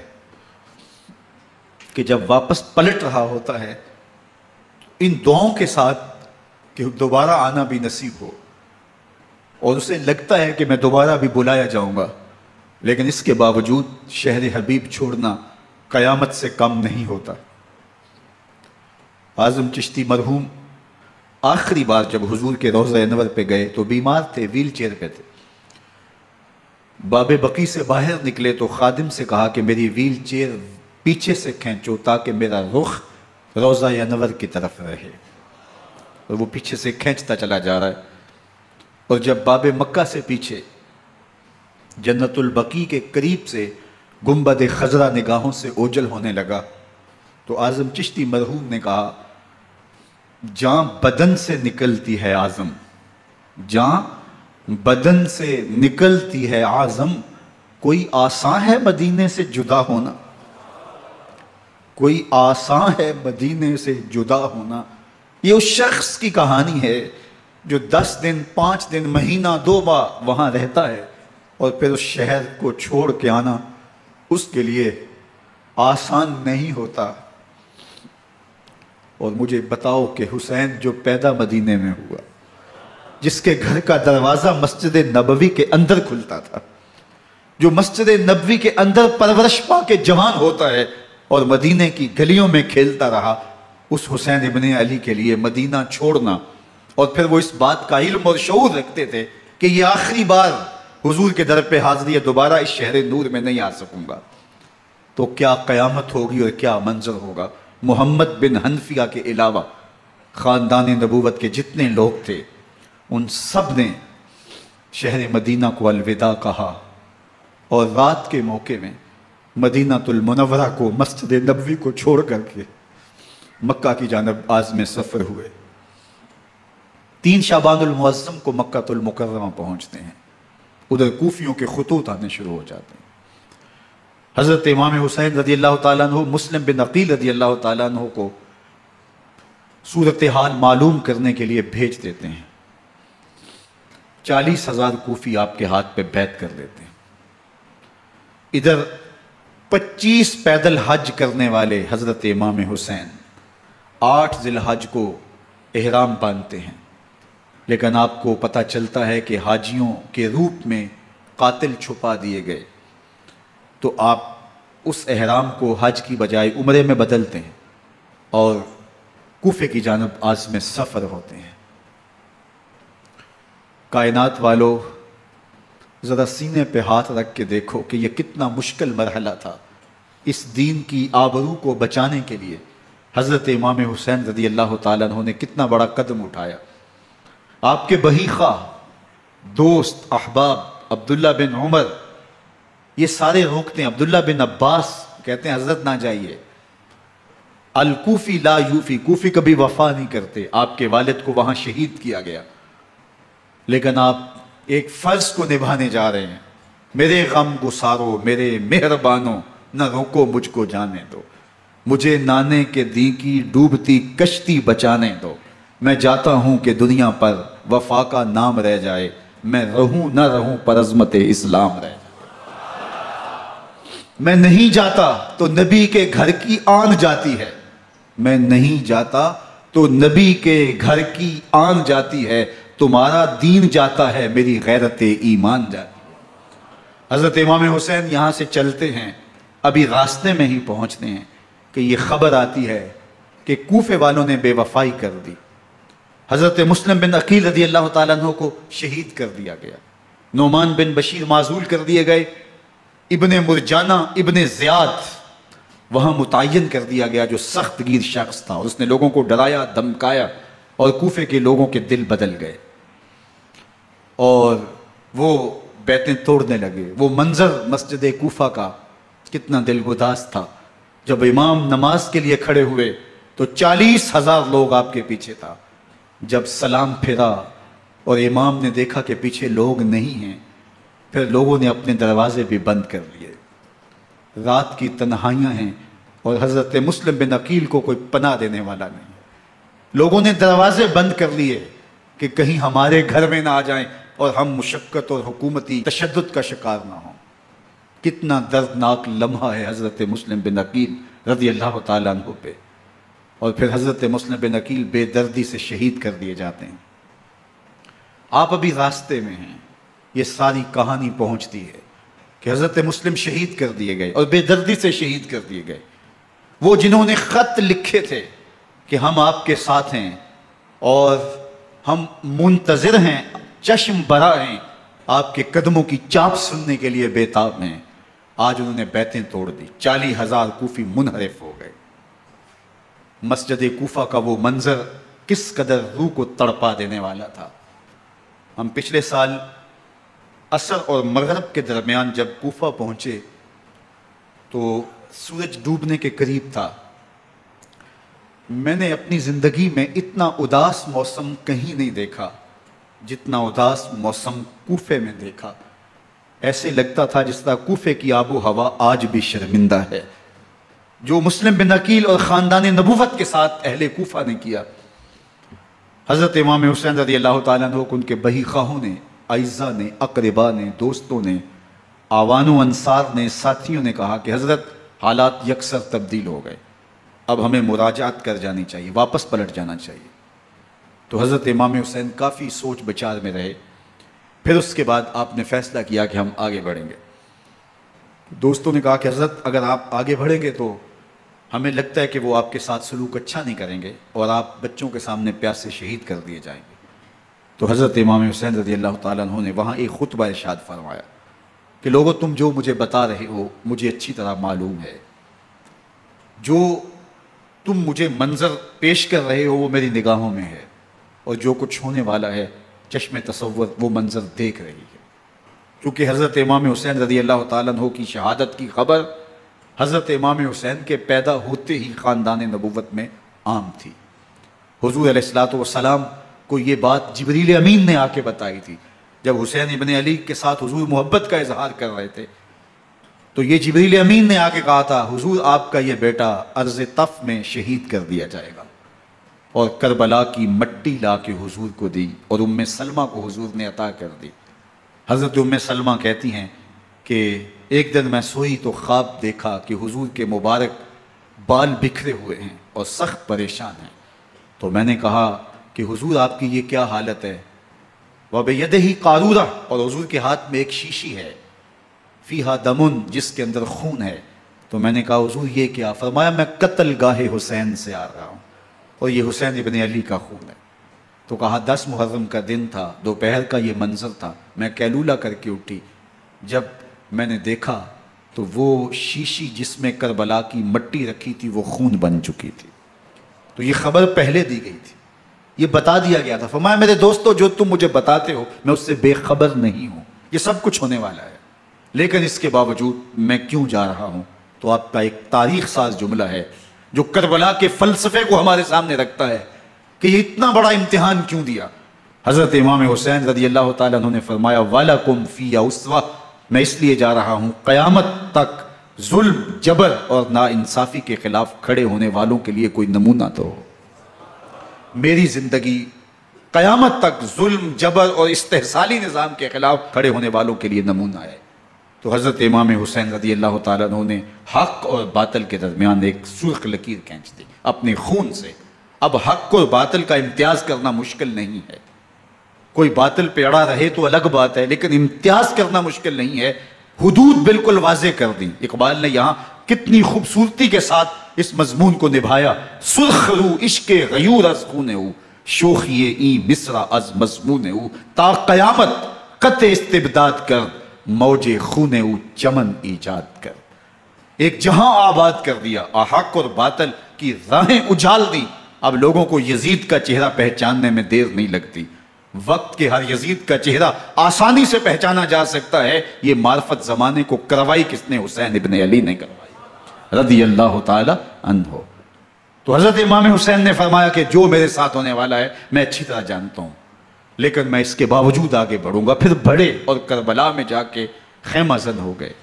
کہ جب واپس پلٹ رہا ہوتا ہے ان دعاؤں کے ساتھ کہ دوبارہ آنا بھی نصیب ہو، اور اسے لگتا ہے کہ میں دوبارہ بھی بلایا جاؤں گا، لیکن اس کے باوجود شہر حبیب چھوڑنا قیامت سے کم نہیں ہوتا۔ اعظم چشتی مرحوم آخری بار جب حضور کے روضہ انور پہ گئے تو بیمار تھے، ویل چیئر پہ تھے۔ باب بقی سے باہر نکلے تو خادم سے کہا کہ میری ویل چیئر پیچھے سے کھینچو تاکہ میرا رخ روضہ انور کی طرف رہے، اور وہ پیچھے سے کھینچتا چلا جا رہا ہے۔ اور جب باب مکہ سے پیچھے جنت البقیع کے قریب سے گنبد خضرا نگاہوں سے اوجل ہونے لگا تو اعظم چشتی مرحوم نے کہا، جان بدن سے نکلتی ہے اعظم، جان بدن سے نکلتی ہے اعظم، کوئی آسان ہے مدینے سے جدا ہونا، کوئی آسان ہے مدینے سے جدا ہونا۔ یہ اس شخص کی کہانی ہے جو 10 دن، 5 دن، مہینہ، 2 ماہ وہاں رہتا ہے اور پھر اس شہر کو چھوڑ کے آنا اس کے لیے آسان نہیں ہوتا۔ اور مجھے بتاؤ کہ حسین جو پیدا مدینے میں ہوا، جس کے گھر کا دروازہ مسجد نبوی کے اندر کھلتا تھا، جو مسجد نبوی کے اندر پرورش پا کے جوان ہوتا ہے اور مدینے کی گلیوں میں کھیلتا رہا، اس حسین ابن علی کے لیے مدینہ چھوڑنا، اور پھر وہ اس بات کا علم اور شعور رکھتے تھے کہ یہ آخری بار حضور کے در پہ حاضری ہے، دوبارہ اس شہر نور میں نہیں آ سکوں گا، تو کیا قیامت ہوگی اور کیا منظر ہوگا۔ محمد بن حنفیہ کے علاوہ خاندان نبوت کے جتنے لوگ تھے ان سب نے شہر مدینہ کو الوداع کہا، اور رات کے موقع میں مدینہ المنورہ کو، مسجد نبوی کو چھوڑ کر کے مکہ کی جانب عازم سفر ہوئے۔ 3 شعبان المعظم کو مکہ المکرمہ پہنچتے ہیں، ادھر کوفیوں کے خطوط آنے شروع ہو جاتے ہیں۔ حضرت امام حسین رضی اللہ تعالیٰ عنہ مسلم بن عقیل رضی اللہ تعالیٰ عنہ کو صورتحال معلوم کرنے کے لیے بھیج دیتے ہیں۔ 40,000 کوفی آپ کے ہاتھ پہ بیعت کر لیتے ہیں۔ ادھر 25 پیدل حج کرنے والے حضرت امام حسین 8 ذی الحج کو احرام باندھتے ہیں، لیکن آپ کو پتہ چلتا ہے کہ حاجیوں کے روپ میں قاتل چھپا دیے گئے، تو آپ اس احرام کو حج کی بجائے عمرے میں بدلتے ہیں اور کوفے کی جانب عازم سفر ہوتے ہیں۔ کائنات والو ذرا سینے پہ ہاتھ رکھ کے دیکھو کہ یہ کتنا مشکل مرحلہ تھا۔ اس دین کی آبرو کو بچانے کے لیے حضرت امام حسین رضی اللہ تعالیٰ عنہ نے کتنا بڑا قدم اٹھایا۔ آپ کے بہی خواہ دوست احباب عبداللہ بن عمر یہ سارے روکتے ہیں. عبداللہ بن عباس کہتے ہیں حضرت نہ جائیے. الکوفی لا یوفی، کوفی کبھی وفا نہیں کرتے. آپ کے والد کو وہاں شہید کیا گیا، لیکن آپ ایک فرض کو نبھانے جا رہے ہیں. میرے غم گسارو میرے مہربانوں، نہ روکو مجھ کو جانے دو. مجھے نانے کے دی کی ڈوبتی کشتی بچانے دو. میں جاتا ہوں کہ دنیا پر وفا کا نام رہ جائے. میں رہوں نہ رہوں پر عظمت اسلام رہ جائے. میں نہیں جاتا تو نبی کے گھر کی آن جاتی ہے. میں نہیں جاتا تو نبی کے گھر کی آن جاتی ہے. تمہارا دین جاتا ہے، میری غیرت ایمان جاتی ہے. حضرت امام حسین یہاں سے چلتے ہیں، ابھی راستے میں ہی پہنچتے ہیں کہ یہ خبر آتی ہے کہ کوفے والوں نے بے وفائی کر دی. حضرت مسلم بن عقیل رضی اللہ تعالیٰ عنہ کو شہید کر دیا گیا. نعمان بن بشیر معزول کر دیے گئے. ابن مرجانہ ابن زیاد وہاں متعین کر دیا گیا، جو سخت گیر شخص تھا، اور اس نے لوگوں کو ڈرایا دھمکایا اور کوفے کے لوگوں کے دل بدل گئے اور وہ بیتیں توڑنے لگے. وہ منظر مسجد کوفہ کا کتنا دلگداز تھا. جب امام نماز کے لیے کھڑے ہوئے تو 40,000 لوگ آپ کے پیچھے تھا. جب سلام پھیرا اور امام نے دیکھا کہ پیچھے لوگ نہیں ہیں، پھر لوگوں نے اپنے دروازے بھی بند کر لیے. رات کی تنہائیاں ہیں اور حضرت مسلم بن عقیل کو کوئی پناہ دینے والا نہیں. لوگوں نے دروازے بند کر لیے کہ کہیں ہمارے گھر میں نہ آ جائیں اور ہم مشقت اور حکومتی تشدد کا شکار نہ ہوں. کتنا دردناک لمحہ ہے حضرت مسلم بن عقیل رضی اللہ تعالیٰ عنہ پہ. اور پھر حضرت مسلم بن عقیل بے دردی سے شہید کر دیے جاتے ہیں. آپ ابھی راستے میں ہیں، یہ ساری کہانی پہنچتی ہے کہ حضرت مسلم شہید کر دیے گئے اور بے دردی سے شہید کر دیے گئے. وہ جنہوں نے خط لکھے تھے کہ ہم آپ کے ساتھ ہیں اور ہم منتظر ہیں، چشم برا ہیں، آپ کے قدموں کی چاپ سننے کے لیے بےتاب ہیں، آج انہوں نے بیتیں توڑ دی. 40,000 کوفی منحرف ہو گئے. مسجد کوفہ کا وہ منظر کس قدر روح کو تڑپا دینے والا تھا. ہم پچھلے سال عصر اور مغرب کے درمیان جب کوفہ پہنچے تو سورج ڈوبنے کے قریب تھا. میں نے اپنی زندگی میں اتنا اداس موسم کہیں نہیں دیکھا جتنا اداس موسم کوفے میں دیکھا. ایسے لگتا تھا جس طرح کوفے کی آب و ہوا آج بھی شرمندہ ہے. جو مسلم بن عقیل اور خاندان نبوت کے ساتھ اہل کوفہ نے کیا. حضرت امام حسین رضی اللہ تعالیٰ عنہ کو ان کے بہی خواہوں نے، اعزا نے، اقربا نے، دوستوں نے، آوان و انصار نے، ساتھیوں نے کہا کہ حضرت حالات یکسر تبدیل ہو گئے، اب ہمیں مراجعت کر جانی چاہیے، واپس پلٹ جانا چاہیے. تو حضرت امام حسین کافی سوچ بچار میں رہے. پھر اس کے بعد آپ نے فیصلہ کیا کہ ہم آگے بڑھیں گے. دوستوں نے کہا کہ حضرت اگر آپ آگے بڑھیں گے تو ہمیں لگتا ہے کہ وہ آپ کے ساتھ سلوک اچھا نہیں کریں گے اور آپ بچوں کے سامنے پیاس سے شہید کر دیے جائیں گے. تو حضرت امام حسین رضی اللہ تعالیٰ عنہ نے وہاں ایک خطبہ ارشاد فرمایا کہ لوگوں تم جو مجھے بتا رہے ہو مجھے اچھی طرح معلوم ہے، جو تم مجھے منظر پیش کر رہے ہو وہ میری نگاہوں میں ہے، اور جو کچھ ہونے والا ہے چشم تصور وہ منظر دیکھ رہی ہے. کیونکہ حضرت امام حسین رضی اللہ تعالیٰ عنہ کی شہادت کی خبر حضرت امام حسین کے پیدا ہوتے ہی خاندان نبوت میں عام تھی. حضور علیہ الصلوۃ والسلام کو یہ بات جبریل امین نے آ کے بتائی تھی. جب حسین ابن علی کے ساتھ حضور محبت کا اظہار کر رہے تھے تو یہ جبریل امین نے آ کے کہا تھا حضور آپ کا یہ بیٹا ارض طف میں شہید کر دیا جائے گا، اور کربلا کی مٹی لا کے حضور کو دی اور ام سلمہ کو حضور نے عطا کر دی. حضرت ام سلمہ کہتی ہیں کہ ایک دن میں سوئی تو خواب دیکھا کہ حضور کے مبارک بال بکھرے ہوئے ہیں اور سخت پریشان ہیں. تو میں نے کہا کہ حضور آپ کی یہ کیا حالت ہے؟ وَبِيَدِهِ قَارُورَةٌ، اور حضور کے ہاتھ میں ایک شیشی ہے، فیہا دمن، جس کے اندر خون ہے. تو میں نے کہا حضور یہ کیا؟ فرمایا میں قتل گاہ حسین سے آ رہا ہوں اور یہ حسین ابن علی کا خون ہے. تو کہا 10 محرم کا دن تھا، دوپہر کا یہ منظر تھا، میں کیلولہ کر کے اٹھی. جب میں نے دیکھا تو وہ شیشی جس میں کربلا کی مٹی رکھی تھی وہ خون بن چکی تھی. تو یہ خبر پہلے دی گئی تھی. یہ بتا دیا گیا تھا. فرمایا میرے دوستو جو تم مجھے بتاتے ہو میں اس سے بے خبر نہیں ہوں, یہ سب کچھ ہونے والا ہے, لیکن اس کے باوجود میں کیوں جا رہا ہوں. تو آپ کا ایک تاریخ ساز جملہ ہے جو کربلا کے فلسفے کو ہمارے سامنے رکھتا ہے کہ یہ اتنا بڑا امتحان کیوں دیا. حضرت امام حسین رضی اللہ تعالیٰ عنہ نے فرمایا وَلَكُمْ فِيَّ أُسْوَةٌ, میں اس لیے جا رہا ہوں قیامت تک ظلم, جبر اور ناانصافی کے خلاف کھڑے ہونے والوں کے لیے کوئی نمونہ تو ہو. میری زندگی قیامت تک ظلم, جبر اور استحصالی نظام کے خلاف کھڑے ہونے والوں کے لیے نمونہ ہے. تو حضرت امام حسین رضی اللہ تعالیٰ عنہ نے حق اور باطل کے درمیان ایک سرخ لکیر کھینچ دی اپنے خون سے. اب حق اور باطل کا امتیاز کرنا مشکل نہیں ہے. کوئی باطل پہ اڑا رہے تو الگ بات ہے, لیکن امتیاز کرنا مشکل نہیں ہے. حدود بالکل واضح کر دی. اقبال نے یہاں کتنی خوبصورتی کے ساتھ اس مضمون کو نبھایا. سرخ رو عشق غیور از خونے ہو, شوخی این مصرع از مضمون ہو, تا قیامت قطع استبداد کر, موج خونے ہو چمن ایجاد کر. ایک جہاں آباد کر دیا, حق اور باطل کی راہیں اجال دی. اب لوگوں کو یزید کا چہرہ پہچاننے میں دیر نہیں لگتی. وقت کے ہر یزید کا چہرہ آسانی سے پہچانا جا سکتا ہے. یہ معرفت زمانے کو کروائی کس نے؟ حسین ابن علی نے کروائی رضی اللہ تعالی عنہ. تو حضرت امام حسین نے فرمایا کہ جو میرے ساتھ ہونے والا ہے میں اچھی طرح جانتا ہوں, لیکن میں اس کے باوجود آگے بڑھوں گا. پھر بڑھے اور کربلا میں جا کے خیمہ زن ہو گئے.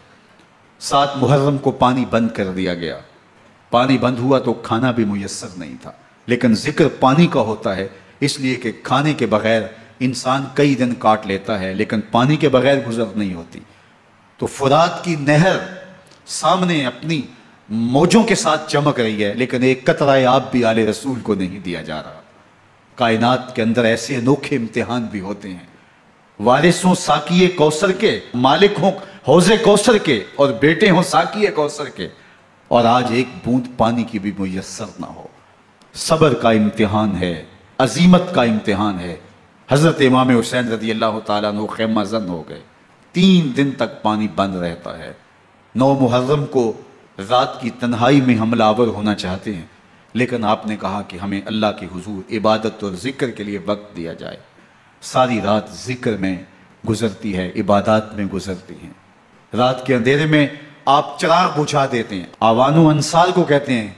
7 محرم کو پانی بند کر دیا گیا. پانی بند ہوا تو کھانا بھی میسر نہیں تھا, لیکن ذکر پانی کا ہوتا ہے اس لیے کہ کھانے کے بغیر انسان کئی دن کاٹ لیتا ہے, لیکن پانی کے بغیر گزر نہیں ہوتی. تو فرات کی نہر سامنے اپنی موجوں کے ساتھ چمک رہی ہے, لیکن ایک قطرہ آب بھی آل رسول کو نہیں دیا جا رہا. کائنات کے اندر ایسے انوکھے امتحان بھی ہوتے ہیں. وارث ہوں ساقی کوثر کے, مالک ہوں حوض کوثر کے, اور بیٹے ہوں ساقی کوثر کے, اور آج ایک بوند پانی کی بھی میسر نہ ہو. صبر کا امتحان ہے, عزیمت کا امتحان ہے. حضرت امام حسین رضی اللہ تعالیٰ عنہ خیمہ زن ہو گئے. 3 دن تک پانی بند رہتا ہے. 9 محرم کو رات کی تنہائی میں حملہ آور ہونا چاہتے ہیں, لیکن آپ نے کہا کہ ہمیں اللہ کے حضور عبادت اور ذکر کے لیے وقت دیا جائے. ساری رات ذکر میں گزرتی ہے, عبادات میں گزرتی ہیں. رات کے اندھیرے میں آپ چراغ بجھا دیتے ہیں. آوان و انصار کو کہتے ہیں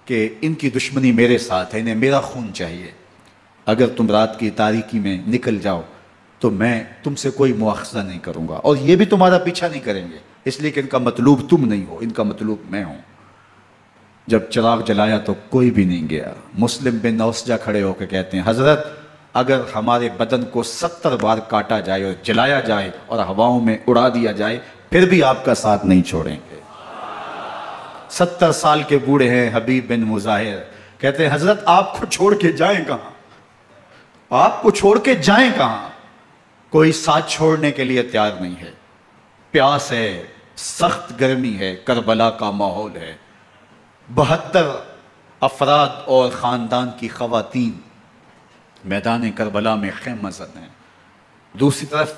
کہ ان کی دشمنی میرے ساتھ ہے, انہیں میرا خون چاہیے. اگر تم رات کی تاریکی میں نکل جاؤ تو میں تم سے کوئی مواخذہ نہیں کروں گا, اور یہ بھی تمہارا پیچھا نہیں کریں گے, اس لیے کہ ان کا مطلوب تم نہیں ہو, ان کا مطلوب میں ہوں. جب چراغ جلایا تو کوئی بھی نہیں گیا. مسلم بن نوسجہ کھڑے ہو کے کہتے ہیں حضرت اگر ہمارے بدن کو 70 بار کاٹا جائے اور جلایا جائے اور ہواؤں میں اڑا دیا جائے پھر بھی آپ کا ساتھ نہیں چھوڑیں گے. 70 سال کے بوڑھے ہیں حبیب بن مظاہر, کہتے ہیں حضرت آپ کو چھوڑ کے جائیں کہاں, آپ کو چھوڑ کے جائیں کہاں. کوئی ساتھ چھوڑنے کے لیے تیار نہیں ہے. پیاس ہے, سخت گرمی ہے, کربلا کا ماحول ہے. 72 افراد اور خاندان کی خواتین میدان کربلا میں خیمہ زن ہیں. دوسری طرف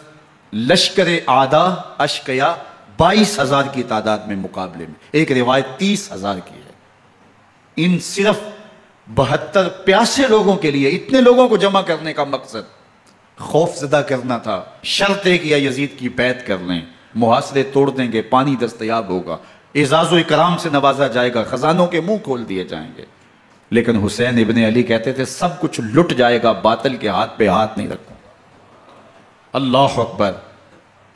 لشکر اعداء اشقیا 22,000 کی تعداد میں مقابلے میں, ایک روایت 30,000 کی ہے. ان صرف 72 پیاسے لوگوں کے لیے اتنے لوگوں کو جمع کرنے کا مقصد خوف زدہ کرنا تھا. شرط ہے کہ یا یزید کی بیعت کر لیں, محاصرے توڑ دیں گے, پانی دستیاب ہوگا, اعزاز و اکرام سے نوازا جائے گا, خزانوں کے منہ کھول دیے جائیں گے. لیکن حسین ابن علی کہتے تھے سب کچھ لٹ جائے گا, باطل کے ہاتھ پہ ہاتھ نہیں رکھوں. اللہ اکبر.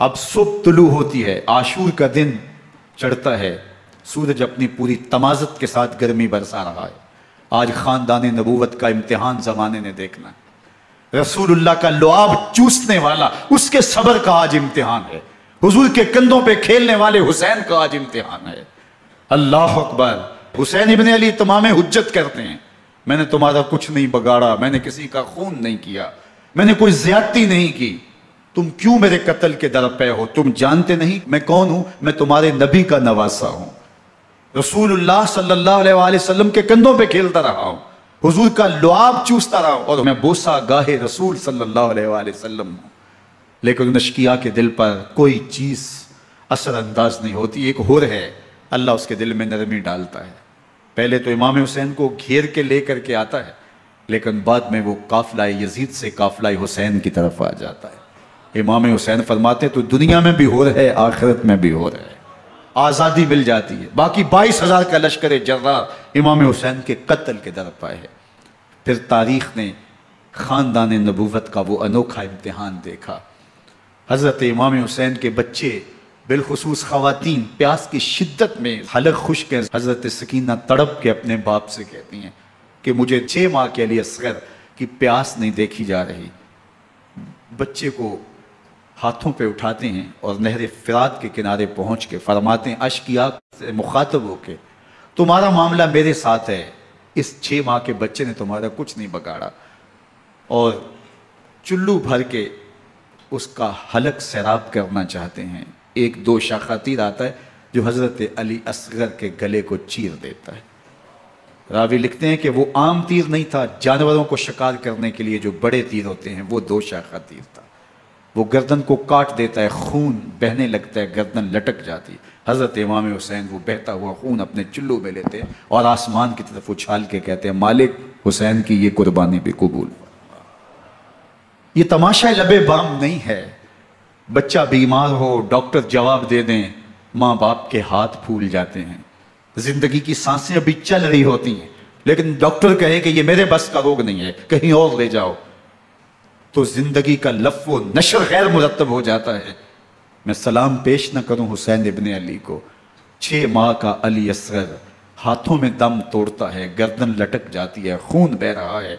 اب صبح طلوع ہوتی ہے, عاشور کا دن چڑھتا ہے, سورج اپنی پوری تمازت کے ساتھ گرمی برسا رہا ہے. آج خاندان نبوت کا امتحان زمانے نے دیکھنا ہے. رسول اللہ کا لعاب چوسنے والا اس کے صبر کا آج امتحان ہے. حضور کے کندھوں پہ کھیلنے والے حسین کا آج امتحان ہے. اللہ اکبر. حسین ابن علی تمام حجت کرتے ہیں میں نے تمہارا کچھ نہیں بگاڑا, میں نے کسی کا خون نہیں کیا, میں نے کوئی زیادتی نہیں کی, تم کیوں میرے قتل کے در پہ ہو؟ تم جانتے نہیں میں کون ہوں؟ میں تمہارے نبی کا نواسا ہوں. رسول اللہ صلی اللہ علیہ وآلہ وسلم کے کندھوں پہ کھیلتا رہا ہوں, حضور کا لعاب چوستا رہا ہوں, اور میں بوسہ گاہے رسول صلی اللہ علیہ وآلہ وسلم ہوں. لیکن ان اشقیاء کے دل پر کوئی چیز اثر انداز نہیں ہوتی. ایک ہور ہے, اللہ اس کے دل میں نرمی ڈالتا ہے. پہلے تو امام حسین کو گھیر کے لے کر کے آتا ہے, لیکن بعد میں وہ قافلہ یزید سے قافلہ حسین کی طرف آ جاتا ہے۔ امام حسین فرماتے تو دنیا میں بھی ہو رہے آخرت میں بھی ہو رہے، آزادی مل جاتی ہے۔ باقی 22,000 کا لشکر جرار امام حسین کے قتل کے در پائے ہے۔ پھر تاریخ نے خاندان نبوت کا وہ انوکھا امتحان دیکھا۔ حضرت امام حسین کے بچے بالخصوص خواتین پیاس کی شدت میں حلق خشک ہے۔ حضرت سکینہ تڑپ کے اپنے باپ سے کہتی ہیں کہ مجھے 6 ماہ کے علی اصغر کی پیاس نہیں دیکھی جا رہی۔ بچے کو ہاتھوں پہ اٹھاتے ہیں اور نہر فرات کے کنارے پہنچ کے فرماتے ہیں اشک کی آنکھ سے مخاطب ہو کے تمہارا معاملہ میرے ساتھ ہے، اس 6 ماہ کے بچے نے تمہارا کچھ نہیں بگاڑا، اور چلو بھر کے اس کا حلق سیراب کرنا چاہتے ہیں۔ ایک 2 شاخہ تیر آتا ہے جو حضرت علی اصغر کے گلے کو چیر دیتا ہے۔ راوی لکھتے ہیں کہ وہ عام تیر نہیں تھا، جانوروں کو شکار کرنے کے لیے جو بڑے تیر ہوتے ہیں وہ 2 شاخہ تیر تھا۔ وہ گردن کو کاٹ دیتا ہے، خون بہنے لگتا ہے، گردن لٹک جاتی۔ حضرت امام حسین وہ بہتا ہوا خون اپنے چلو میں لیتے ہیں اور آسمان کی طرف اچھال کے کہتے ہیں مالک حسین کی یہ قربانی بھی قبول۔ یہ تماشا لبے بام نہیں ہے۔ بچہ بیمار ہو، ڈاکٹر جواب دے دیں، ماں باپ کے ہاتھ پھول جاتے ہیں۔ زندگی کی سانسیں ابھی چل رہی ہوتی ہیں، لیکن ڈاکٹر کہے کہ یہ میرے بس کا روگ نہیں ہے، کہیں اور لے جاؤ، تو زندگی کا لف و نشر غیر مرتب ہو جاتا ہے۔ میں سلام پیش نہ کروں حسین ابن علی کو، 6 ماہ کا علی اصغر ہاتھوں میں دم توڑتا ہے، گردن لٹک جاتی ہے، خون بہ رہا ہے۔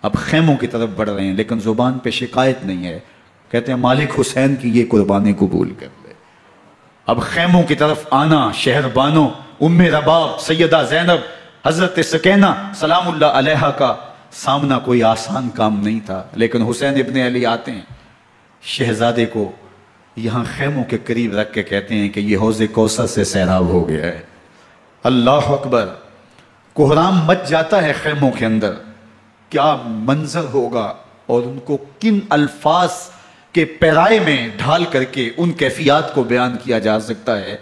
اب خیموں کی طرف بڑھ رہے ہیں لیکن زبان پہ شکایت نہیں ہے، کہتے ہیں مالک حسین کی یہ قربانی قبول کر لے۔ اب خیموں کی طرف آنا، شہر بانو، ام رباب، سیدہ زینب، حضرت سکینہ سلام اللہ علیہا کا سامنا کوئی آسان کام نہیں تھا، لیکن حسین ابن علی آتے ہیں، شہزادے کو یہاں خیموں کے قریب رکھ کے کہتے ہیں کہ یہ حوض کوثر سے سیراب ہو گیا ہے۔ اللہ اکبر، کوہرام مچ جاتا ہے خیموں کے اندر، کیا منظر ہوگا، اور ان کو کن الفاظ کے پیرائے میں ڈھال کر کے ان کیفیات کو بیان کیا جا سکتا ہے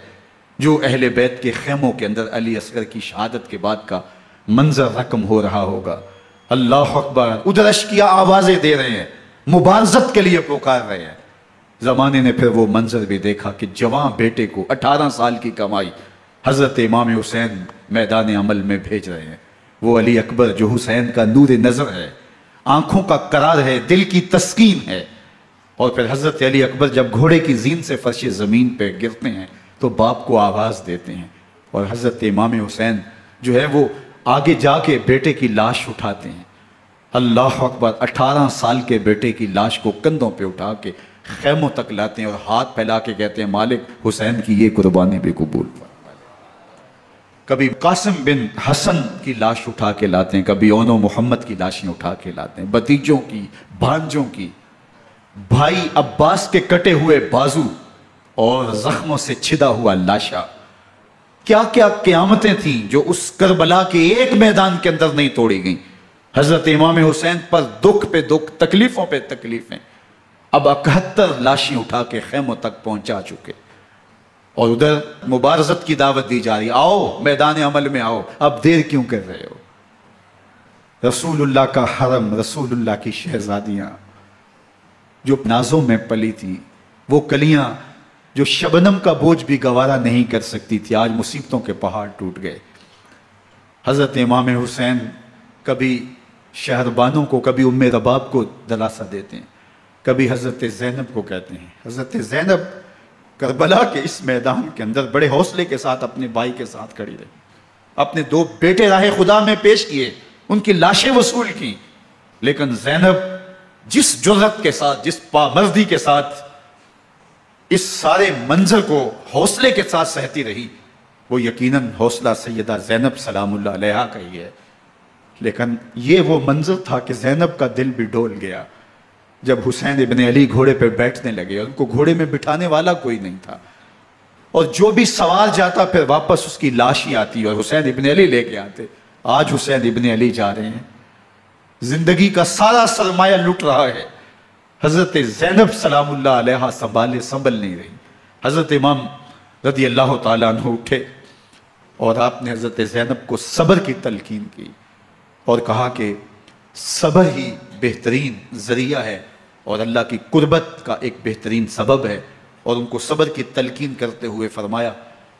جو اہل بیت کے خیموں کے اندر علی اصغر کی شہادت کے بعد کا منظر رقم ہو رہا ہوگا۔ اللہ اکبر، ادھر اشکیا آوازیں دے رہے ہیں، مبارزت کے لیے پکار رہے ہیں۔ زمانے نے پھر وہ منظر بھی دیکھا کہ جوان بیٹے کو 18 سال کی کمائی حضرت امام حسین میدان عمل میں بھیج رہے ہیں۔ وہ علی اکبر جو حسین کا نور نظر ہے، آنکھوں کا قرار ہے، دل کی تسکین ہے۔ اور پھر حضرت علی اکبر جب گھوڑے کی زین سے فرش زمین پہ گرتے ہیں تو باپ کو آواز دیتے ہیں، اور حضرت امام حسین جو ہے وہ آگے جا کے بیٹے کی لاش اٹھاتے ہیں۔ اللہ اکبر، 18 سال کے بیٹے کی لاش کو کندھوں پہ اٹھا کے خیموں تک لاتے ہیں اور ہاتھ پھیلا کے کہتے ہیں مالک حسین کی یہ قربانی بھی قبول۔ کبھی قاسم بن حسن کی لاش اٹھا کے لاتے ہیں، کبھی اونو محمد کی لاشیں اٹھا کے لاتے ہیں، بتیجوں کی، بھانجوں کی، بھائی عباس کے کٹے ہوئے بازو اور زخموں سے چھدا ہوا لاشا۔ کیا کیا قیامتیں تھیں جو اس کربلا کے ایک میدان کے اندر نہیں توڑی گئیں۔ حضرت امام حسین پر دکھ پہ دکھ، تکلیفوں پہ تکلیفیں۔ اب 71 لاشیں اٹھا کے خیموں تک پہنچا چکے، اور ادھر مبارزت کی دعوت دی جا رہی، آؤ میدان عمل میں آؤ، اب دیر کیوں کر رہے ہو۔ رسول اللہ کا حرم، رسول اللہ کی شہزادیاں جو نازوں میں پلی تھی، وہ کلیاں جو شبنم کا بوجھ بھی گوارا نہیں کر سکتی تھی، آج مصیبتوں کے پہاڑ ٹوٹ گئے۔ حضرت امام حسین کبھی شہربانوں کو، کبھی ام رباب کو دلاسا دیتے ہیں، کبھی حضرت زینب کو کہتے ہیں۔ حضرت زینب کربلا کے اس میدان کے اندر بڑے حوصلے کے ساتھ اپنے بھائی کے ساتھ کھڑی رہی، اپنے 2 بیٹے راہ خدا میں پیش کیے، ان کی لاشیں وصول کی، لیکن زینب جس جرأت کے ساتھ، جس پامردی کے ساتھ اس سارے منظر کو حوصلے کے ساتھ سہتی رہی، وہ یقیناً حوصلہ سیدہ زینب سلام اللہ علیہا کا ہی ہے۔ لیکن یہ وہ منظر تھا کہ زینب کا دل بھی ڈول گیا جب حسین ابن علی گھوڑے پہ بیٹھنے لگے، ان کو گھوڑے میں بٹھانے والا کوئی نہیں تھا، اور جو بھی سوار جاتا پھر واپس اس کی لاش ہی آتی اور حسین ابن علی لے کے آتے۔ آج حسین ابن علی جا رہے ہیں، زندگی کا سارا سرمایہ لٹ رہا ہے، حضرت زینب سلام اللہ علیہا سنبھل نہیں رہی۔ حضرت امام رضی اللہ تعالیٰ عنہ اٹھے اور آپ نے حضرت زینب کو صبر کی تلقین کی اور کہا کہ صبر ہی بہترین ذریعہ ہے اور اللہ کی قربت کا ایک بہترین سبب ہے، اور ان کو صبر کی تلقین کرتے ہوئے فرمایا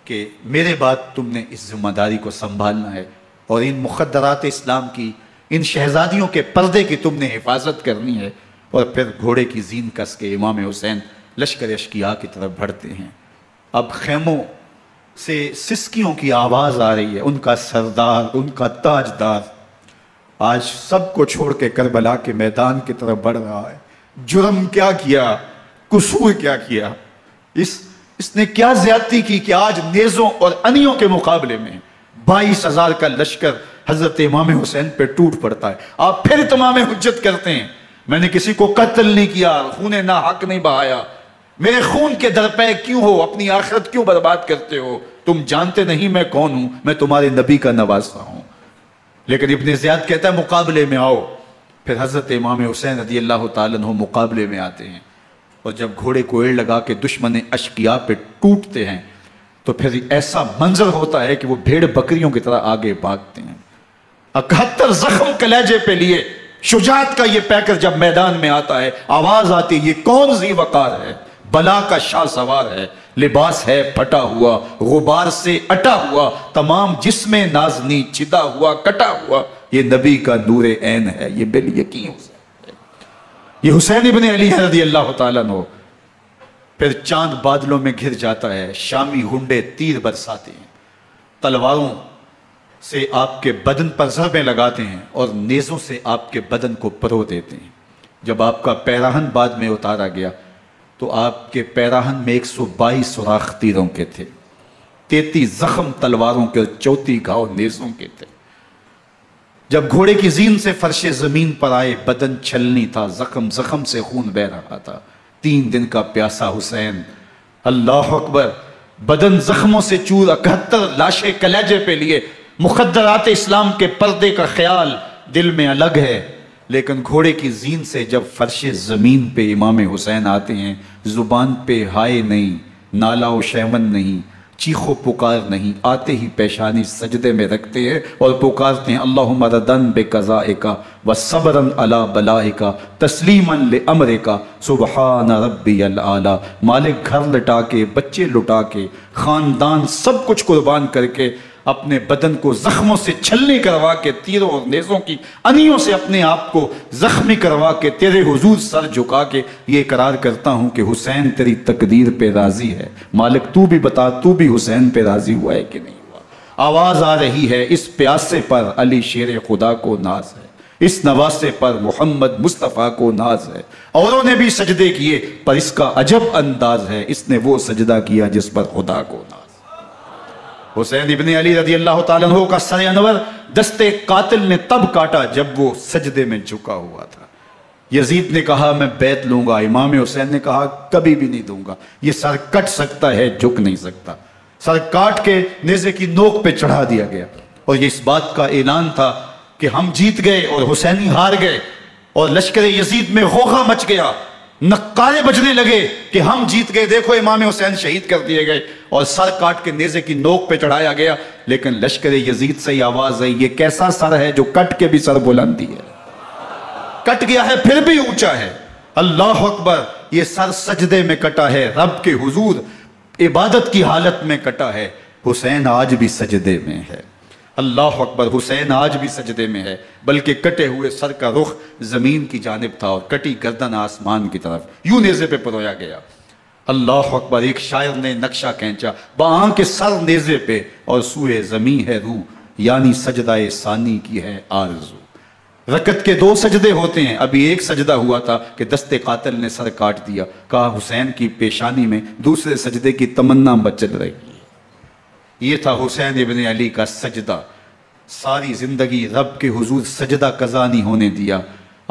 کہ میرے بعد تم نے اس ذمہ داری کو سنبھالنا ہے اور ان مخدرات اسلام کی، ان شہزادیوں کے پردے کی تم نے حفاظت کرنی ہے۔ اور پھر گھوڑے کی زین کس کے امام حسین لشکر اشقیاء کی طرف بڑھتے ہیں۔ اب خیموں سے سسکیوں کی آواز آ رہی ہے، ان کا سردار، ان کا تاجدار آج سب کو چھوڑ کے کربلا کے میدان کی طرف بڑھ رہا ہے۔ جرم کیا کیا، قصور کیا کیا، اس نے کیا زیادتی کی کہ آج نیزوں اور انیوں کے مقابلے میں 22,000 کا لشکر حضرت امام حسین پہ ٹوٹ پڑتا ہے۔ آپ پھر تمام حجت کرتے ہیں میں نے کسی کو قتل نہیں کیا، خون ناحق نہیں بہایا، میرے خون کے درپے کیوں ہو، اپنی آخرت کیوں برباد کرتے ہو؟ تم جانتے نہیں میں کون ہوں، میں تمہارے نبی کا نواسہ ہوں۔ لیکن ابن زیاد کہتا ہے مقابلے میں آؤ۔ پھر حضرت امام حسین رضی اللہ تعالیٰ عنہ مقابلے میں آتے ہیں، اور جب گھوڑے کو ایڑ لگا کے دشمن اشقیاء پہ ٹوٹتے ہیں تو پھر ایسا منظر ہوتا ہے کہ وہ بھیڑ بکریوں کی طرح آگے بھاگتے ہیں۔ 71 زخم کلیجے پہ لیے شجاعت کا یہ پیکر جب میدان میں آتا ہے، آواز آتی ہے یہ کون ذی وقار ہے، بلا کا شاہ سوار ہے، لباس ہے پھٹا ہوا، غبار سے اٹا ہوا، تمام جسم نازنی چدا ہوا کٹا ہوا، یہ نبی کا نور عین ہے، یہ بال یقین ہے، یہ حسین ابن علی رضی اللہ تعالیٰ عنہ۔ پھر چاند بادلوں میں گھر جاتا ہے، شامی ہنڈے تیر برساتے ہیں، تلواروں سے آپ کے بدن پر ضربیں لگاتے ہیں اور نیزوں سے آپ کے بدن کو پرو دیتے ہیں۔ جب آپ کا پیراہن بعد میں اتارا گیا تو آپ کے پیراہن میں 122 سوراخ تیروں کے تھے، 33 زخم تلواروں کے اور 34 گھاؤ نیزوں کے تھے۔ جب گھوڑے کی زین سے فرش زمین پر آئے، بدن چھلنی تھا، زخم زخم سے خون بہ رہا تھا، 3 دن کا پیاسا حسین، اللہ اکبر، بدن زخموں سے چور، 71 لاشیں کلیجے پہ لیے، مخدرات اسلام کے پردے کا خیال دل میں الگ ہے، لیکن گھوڑے کی زین سے جب فرش زمین پہ امام حسین آتے ہیں، زبان پہ ہائے نہیں، نالا و شیمن نہیں، چیخ و پکار نہیں، آتے ہی پیشانی سجدے میں رکھتے ہیں اور پکارتے ہیں اللہم ردن بقضائک و صبرن علی بلائک تسلیمن لامرک سبحان ربی العالی۔ مالک گھر لٹا کے، بچے لٹا کے، خاندان سب کچھ قربان کر کے، اپنے بدن کو زخموں سے چھلنی کروا کے، تیروں اور نیزوں کی انیوں سے اپنے آپ کو زخمی کروا کے، تیرے حضور سر جھکا کے یہ اقرار کرتا ہوں کہ حسین تیری تقدیر پہ راضی ہے، مالک تو بھی بتا، تو بھی حسین پہ راضی ہوا ہے کہ نہیں ہوا؟ آواز آ رہی ہے اس پیاسے پر علی شیر خدا کو ناز ہے، اس نواسے پر محمد مصطفیٰ کو ناز ہے۔ اوروں نے بھی سجدے کیے پر اس کا عجب انداز ہے، اس نے وہ سجدہ کیا جس پر خدا کو ناز۔ حسین ابن علی رضی اللہ تعالیٰ عنہ کا سر انور دستے قاتل نے تب کاٹا جب وہ سجدے میں جھکا ہوا تھا۔ یزید نے کہا میں بیعت لوں گا، امام حسین نے کہا کبھی بھی نہیں دوں گا، یہ سر کٹ سکتا ہے جھک نہیں سکتا۔ سر کاٹ کے نیزے کی نوک پہ چڑھا دیا گیا، اور یہ اس بات کا اعلان تھا کہ ہم جیت گئے اور حسینی ہار گئے، اور لشکر یزید میں غوغا مچ گیا، نقارے بجنے لگے کہ ہم جیت گئے، دیکھو امام حسین شہید کر دیے گئے، اور سر کاٹ کے نیزے کی نوک پہ چڑھایا گیا۔ لیکن لشکر یزید سے یہ آواز آئی یہ کیسا سر ہے جو کٹ کے بھی سر بلندی ہے، کٹ گیا ہے پھر بھی اونچا ہے، اللہ اکبر، یہ سر سجدے میں کٹا ہے، رب کے حضور عبادت کی حالت میں کٹا ہے، حسین آج بھی سجدے میں ہے، اللہ اکبر، حسین آج بھی سجدے میں ہے، بلکہ کٹے ہوئے سر کا رخ زمین کی جانب تھا اور کٹی گردن آسمان کی طرف، یوں نیزے پہ پرویا گیا، اللہ اکبر۔ ایک شاعر نے نقشہ کھینچا، باں کے سر نیزے پہ اور سوئے زمین ہے روح، یعنی سجدہ ثانی کی ہے آرزو۔ رکعت کے 2 سجدے ہوتے ہیں، ابھی ایک سجدہ ہوا تھا کہ دستے قاتل نے سر کاٹ دیا، کہا حسین کی پیشانی میں دوسرے سجدے کی تمنا مچل رہی ہے۔ یہ تھا حسین ابن علی کا سجدہ، ساری زندگی رب کے حضور سجدہ قضا نہیں ہونے دیا۔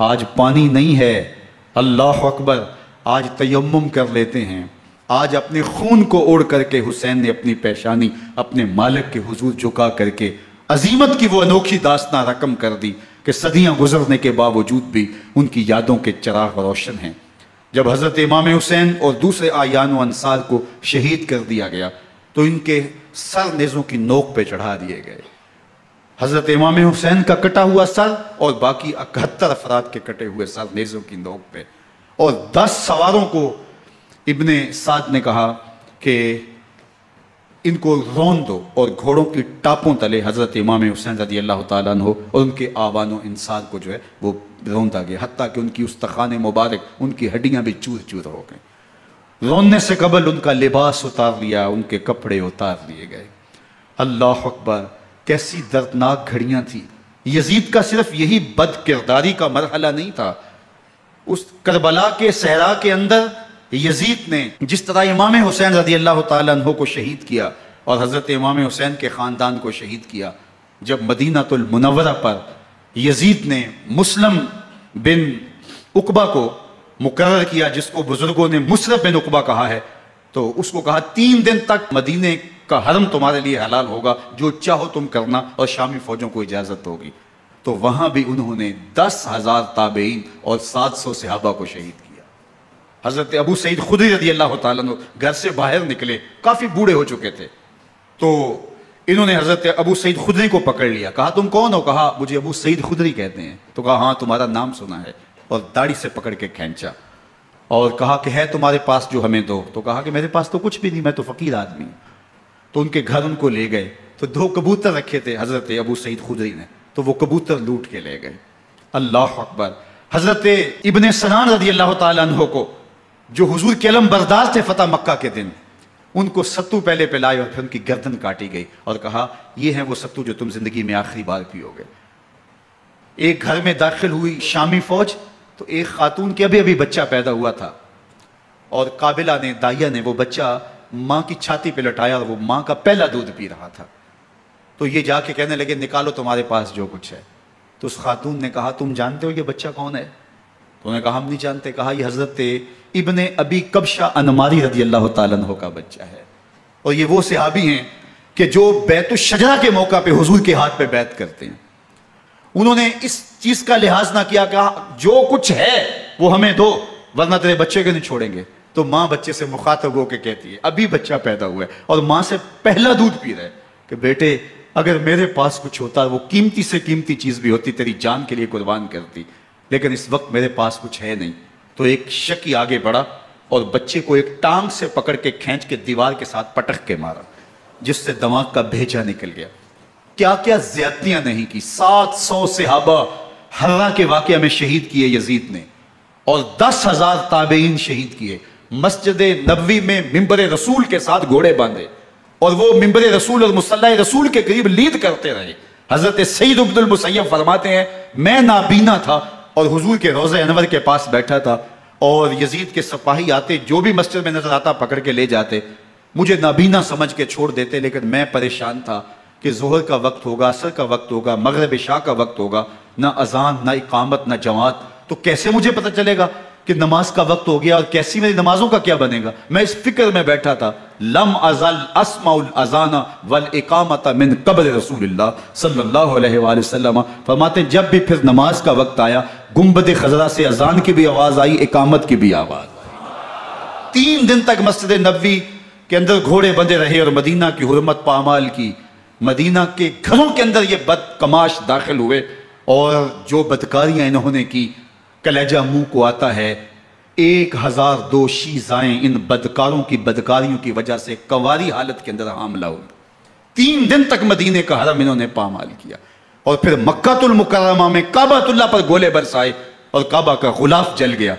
آج پانی نہیں ہے، اللہ اکبر، آج تیمم کر لیتے ہیں، آج اپنے خون کو اوڑھ کر کے حسین نے اپنی پیشانی اپنے مالک کے حضور جھکا کر کے عظیمت کی وہ انوکھی داستاں رقم کر دی کہ صدیاں گزرنے کے باوجود بھی ان کی یادوں کے چراغ روشن ہیں۔ جب حضرت امام حسین اور دوسرے اعیان و انصار کو شہید کر دیا گیا تو ان کے سر نیزوں کی نوک پہ چڑھا دیے گئے، حضرت امام حسین کا کٹا ہوا سر اور باقی 71 افراد کے کٹے ہوئے سر نیزوں کی نوک پہ، اور 10 سواروں کو ابن سعد نے کہا کہ ان کو رون دو، اور گھوڑوں کی ٹاپوں تلے حضرت امام حسین رضی اللہ تعالیٰ عنہ اور ان کے آوان و انسان کو جو ہے وہ روندا گیا، حتیٰ کہ ان کی استخوان مبارک، ان کی ہڈیاں بھی چور چور ہو گئیں۔ روننے سے قبل ان کا لباس اتار لیا، ان کے کپڑے اتار لیے گئے۔ اللہ اکبر، کیسی دردناک گھڑیاں تھیں۔ یزید کا صرف یہی بد کرداری کا مرحلہ نہیں تھا، اس کربلا کے صحرا کے اندر یزید نے جس طرح امام حسین رضی اللہ تعالیٰ عنہ کو شہید کیا اور حضرت امام حسین کے خاندان کو شہید کیا، جب مدینہ المنورہ پر یزید نے مسلم بن عقبہ کو مقرر کیا، جس کو بزرگوں نے مصرف بن عقبہ کہا ہے، تو اس کو کہا 3 دن تک مدینے کا حرم تمہارے لیے حلال ہوگا، جو چاہو تم کرنا، اور شامی فوجوں کو اجازت ہوگی۔ تو وہاں بھی انہوں نے 10,000 تابعین اور 700 صحابہ کو شہید کیا۔ حضرت ابو سعید خدری رضی اللہ تعالیٰ عنہ گھر سے باہر نکلے، کافی بوڑھے ہو چکے تھے، تو انہوں نے حضرت ابو سعید خدری کو پکڑ لیا، کہا تم کون ہو؟ کہا مجھے ابو سعید خدری کہتے ہیں۔ تو کہا ہاں تمہارا نام سنا ہے، اور داڑھی سے پکڑ کے کھینچا اور کہا کہ ہے تمہارے پاس جو ہمیں دو؟ تو کہا کہ میرے پاس تو کچھ بھی نہیں، میں تو فقیر آدمی ہوں۔ تو ان کے گھر ان کو لے گئے، تو 2 کبوتر رکھے تھے حضرت ابو سعید خدری نے، تو وہ کبوتر لوٹ کے لے گئے۔ اللہ اکبر۔ حضرت ابن سنان رضی اللہ تعالیٰ عنہ کو، جو حضور کے علم بردار تھے فتح مکہ کے دن، ان کو ستو پہلے پلائے اور پھر ان کی گردن کاٹی گئی، اور کہا یہ ہیں وہ ستو جو تم زندگی میں آخری بار پیو گے۔ ایک گھر میں داخل ہوئی شامی فوج، تو ایک خاتون کے ابھی بچہ پیدا ہوا تھا، اور قابلہ نے، دائیا نے وہ بچہ ماں کی چھاتی پہ لٹایا، اور وہ ماں کا پہلا دودھ پی رہا تھا۔ تو یہ جا کے کہنے لگے نکالو تمہارے پاس جو کچھ ہے۔ تو اس خاتون نے کہا تم جانتے ہو یہ بچہ کون ہے؟ تو انہوں نے کہا ہم نہیں جانتے۔ کہا یہ حضرت ابن ابی کبشہ انماری رضی اللہ تعالیٰ عنہ کا بچہ ہے، اور یہ وہ صحابی ہیں کہ جو بیت الشجرہ کے موقع پہ حضور کے ہاتھ پہ بیعت کرتے ہیں۔ انہوں نے اس چیز کا لحاظ نہ کیا کہ جو کچھ ہے وہ ہمیں دو، ورنہ تیرے بچے کو نہیں چھوڑیں گے۔ تو ماں بچے سے مخاطب ہو کے کہتی ہے، ابھی بچہ پیدا ہوا ہے اور ماں سے پہلا دودھ پی رہا ہے، کہ بیٹے اگر میرے پاس کچھ ہوتا، وہ قیمتی سے قیمتی چیز بھی ہوتی، تیری جان کے لیے قربان کرتی، لیکن اس وقت میرے پاس کچھ ہے نہیں۔ تو ایک شکی آگے بڑھا اور بچے کو ایک ٹانگ سے پکڑ کے کھینچ کے دیوار کے ساتھ پٹک کے مارا، جس سے دماغ کا بھیجا نکل گیا۔ کیا کیا زیادتیاں نہیں کی۔ 700 صحابہ حرہ کے واقعہ میں شہید کیے یزید نے، اور 10,000 تابعین شہید کیے۔ مسجد نبوی میں ممبر رسول کے ساتھ گھوڑے باندھے، اور وہ ممبر رسول اور مصلی رسول کے قریب لید کرتے رہے۔ حضرت سعید بن المسیب فرماتے ہیں میں نابینا تھا اور حضور کے روضہ انور کے پاس بیٹھا تھا، اور یزید کے سپاہی آتے، جو بھی مسجد میں نظر آتا پکڑ کے لے جاتے، مجھے نابینا سمجھ کے چھوڑ دیتے، لیکن میں پریشان تھا کہ ظہر کا وقت ہوگا، عصر کا وقت ہوگا، مغرب عشاء کا وقت ہوگا، نہ اذان نہ اقامت نہ جماعت، تو کیسے مجھے پتہ چلے گا کہ نماز کا وقت ہو گیا، اور کیسی میری نمازوں کا کیا بنے گا؟ میں اس فکر میں بیٹھا تھا۔ لم ازل اسمع الاذان والاقامت من قبل رسول اللہ صلی اللہ علیہ وآلہ وسلم۔ فرماتے جب بھی پھر نماز کا وقت آیا، گنبد خضرا سے اذان کی بھی آواز آئی، اقامت کی بھی آواز آئی۔ 3 دن تک مسجد نبوی کے اندر گھوڑے بندے رہے، اور مدینہ کی حرمت پامال کی۔ مدینہ کے گھروں کے اندر یہ بد کماش داخل ہوئے، اور جو بدکاریاں انہوں نے کی، کلیجہ منہ کو آتا ہے۔ 1002 شیزائیں ان بدکاروں کی بدکاریوں کی وجہ سے کنواری حالت کے اندر حاملہ ہوئی۔ 3 دن تک مدینے کا حرم انہوں نے پامال کیا، اور پھر مکہ المکرمہ میں کعبہ اللہ پر گولے برسائے، اور کعبہ کا غلاف جل گیا۔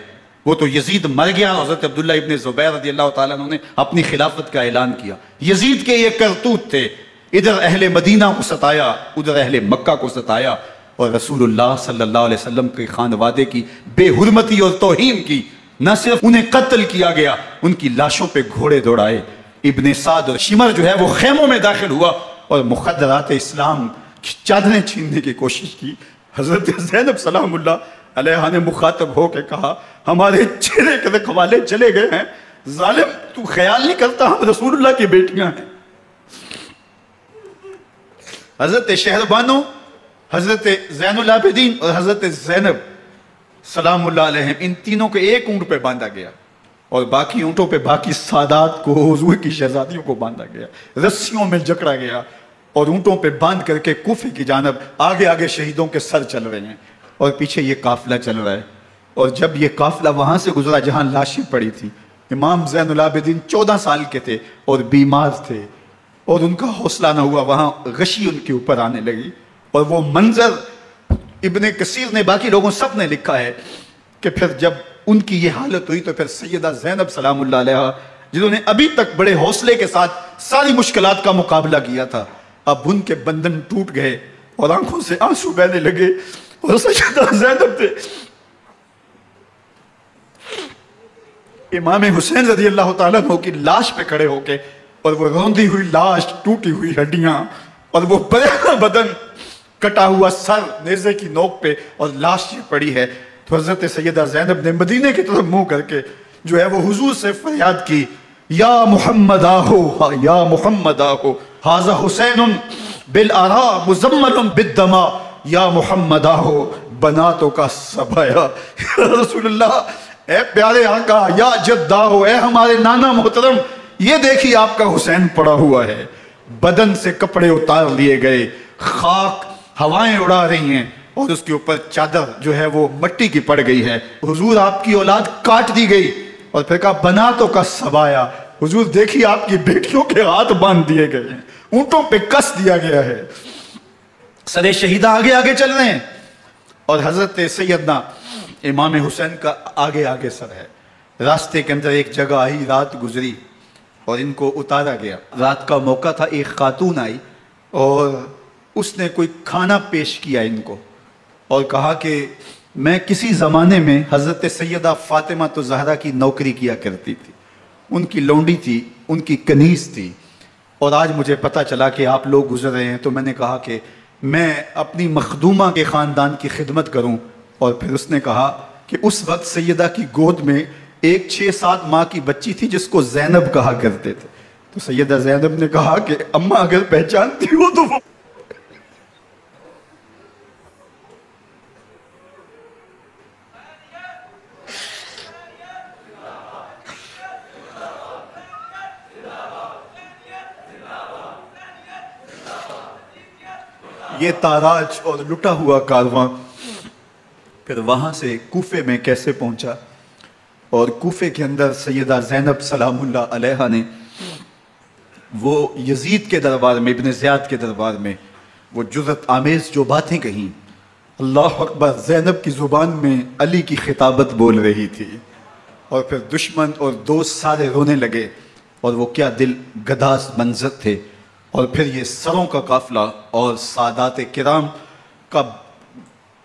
وہ تو یزید مر گیا، حضرت عبداللہ ابن زبیر رضی اللہ تعالیٰ عنہ نے اپنی خلافت کا اعلان کیا۔ یزید کے یہ کرتوت تھے، ادھر اہل مدینہ کو ستایا، ادھر اہل مکہ کو ستایا، اور رسول اللہ صلی اللہ علیہ وسلم کے خانوادے کی بے حرمتی اور توہین کی۔ نہ صرف انہیں قتل کیا گیا، ان کی لاشوں پہ گھوڑے دوڑائے۔ ابن سعد اور شمر جو ہے وہ خیموں میں داخل ہوا اور مخدرات اسلام کی چادریں چھیننے کی کوشش کی۔ حضرت زینب سلام اللہ علیہ نے مخاطب ہو کے کہا ہمارے چہرے کے رکھوالے چلے گئے ہیں، ظالم تو خیال نہیں کرتا ہم رسول اللہ کی بیٹیاں ہیں۔ حضرت شہربانو، حضرت زین العابدین اور حضرت زینب سلام اللہ علیہم، ان تینوں کو ایک اونٹ پہ باندھا گیا، اور باقی اونٹوں پہ باقی سادات کو، حضور کی شہزادیوں کو باندھا گیا، رسیوں میں جکڑا گیا، اور اونٹوں پہ باندھ کر کے کوفے کی جانب آگے آگے شہیدوں کے سر چل رہے ہیں اور پیچھے یہ قافلہ چل رہا ہے. اور جب یہ قافلہ وہاں سے گزرا جہاں لاشیں پڑی تھی، امام زین العابدین 14 سال کے تھے اور بیمار تھے اور ان کا حوصلہ نہ ہوا، وہاں غشی ان کے اوپر آنے لگی. اور وہ منظر ابن کثیر نے، باقی لوگوں سب نے لکھا ہے کہ پھر جب ان کی یہ حالت ہوئی تو پھر سیدہ زینب سلام اللہ علیہا، جنہوں نے ابھی تک بڑے حوصلے کے ساتھ ساری مشکلات کا مقابلہ کیا تھا، اب ان کے بندن ٹوٹ گئے اور آنکھوں سے آنسو بہنے لگے. اور سیدہ زینب تھے امام حسین رضی اللہ تعالیٰ عنہ کی لاش پہ کھڑے ہو کے، اور وہ روندی ہوئی لاش، ٹوٹی ہوئی ہڈیاں اور وہ بڑا بدن، کٹا ہوا سر نیزے کی نوک پہ اور لاش یہ پڑی ہے. تو حضرت سیدہ زینب نے مدینے کی طرف منہ کر کے جو ہے وہ حضور سے فریاد کی، یا محمد آہو، یا محمد آہو، ھذا حسین بالآراء مزمل بالدماء، یا محمد آہو بناتوں کا سبایا. یا رسول اللہ، اے پیارے آقا، یا جدہ ہو، اے ہمارے نانا محترم، یہ دیکھیے آپ کا حسین پڑا ہوا ہے، بدن سے کپڑے اتار لیے گئے، خاک ہوائیں اڑا رہی ہیں اور اس کے اوپر چادر جو ہے وہ مٹی کی پڑ گئی ہے. حضور آپ کی اولاد کاٹ دی گئی. اور پھر کہا بناتوں کا سبایا، حضور دیکھیے آپ کی بیٹیوں کے ہاتھ باندھ دیے گئے ہیں، اونٹوں پہ کس دیا گیا ہے، سر شہیدہ آگے آگے چل رہے ہیں اور حضرت سیدنا امام حسین کا آگے آگے سر ہے. راستے کے اندر ایک جگہ آئی، رات گزری اور ان کو اتارا گیا. رات کا موقع تھا، ایک خاتون آئی اور اس نے کوئی کھانا پیش کیا ان کو اور کہا کہ میں کسی زمانے میں حضرت سیدہ فاطمہ الزہرا کی نوکری کیا کرتی تھی، ان کی لونڈی تھی، ان کی کنیز تھی، اور آج مجھے پتہ چلا کہ آپ لوگ گزر رہے ہیں تو میں نے کہا کہ میں اپنی مخدومہ کے خاندان کی خدمت کروں. اور پھر اس نے کہا کہ اس وقت سیدہ کی گود میں ایک 6-7 ماہ کی بچی تھی جس کو زینب کہا کرتے تھے. تو سیدہ زینب نے کہا کہ اماں اگر پہچانتی ہو تو وہ یہ تاراج اور لٹا ہوا کارواں پھر وہاں سے کوفے میں کیسے پہنچا. اور کوفے کے اندر سیدہ زینب سلام اللہ علیہا نے وہ یزید کے دربار میں، ابن زیاد کے دربار میں وہ جرأت آمیز جو باتیں کہیں، اللہ اکبر، زینب کی زبان میں علی کی خطابت بول رہی تھی. اور پھر دشمن اور دوست سارے رونے لگے اور وہ کیا دل گداز منظر تھے. اور پھر یہ سروں کا قافلہ اور سادات کرام کا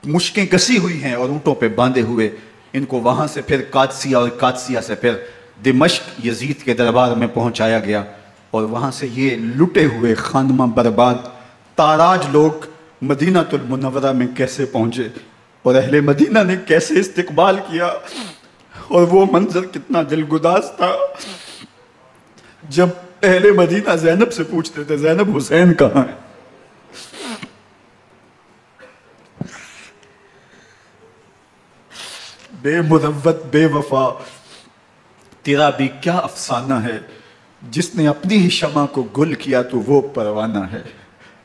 مشکیں کسی ہوئی ہیں اور اونٹوں پہ باندھے ہوئے، ان کو وہاں سے پھر قادسیہ اور قادسیہ سے پھر دمشق یزید کے دربار میں پہنچایا گیا. اور وہاں سے یہ لٹے ہوئے خانمہ برباد تاراج لوگ مدینہ المنورہ میں کیسے پہنچے اور اہل مدینہ نے کیسے استقبال کیا. اور وہ منظر کتنا دلگداز تھا جب اہل مدینہ زینب سے پوچھتے تھے زینب حسین کہاں ہے. بے مروت بے وفا تیرا بھی کیا افسانہ ہے، جس نے اپنی ہی شمع کو گل کیا تو وہ پروانہ ہے.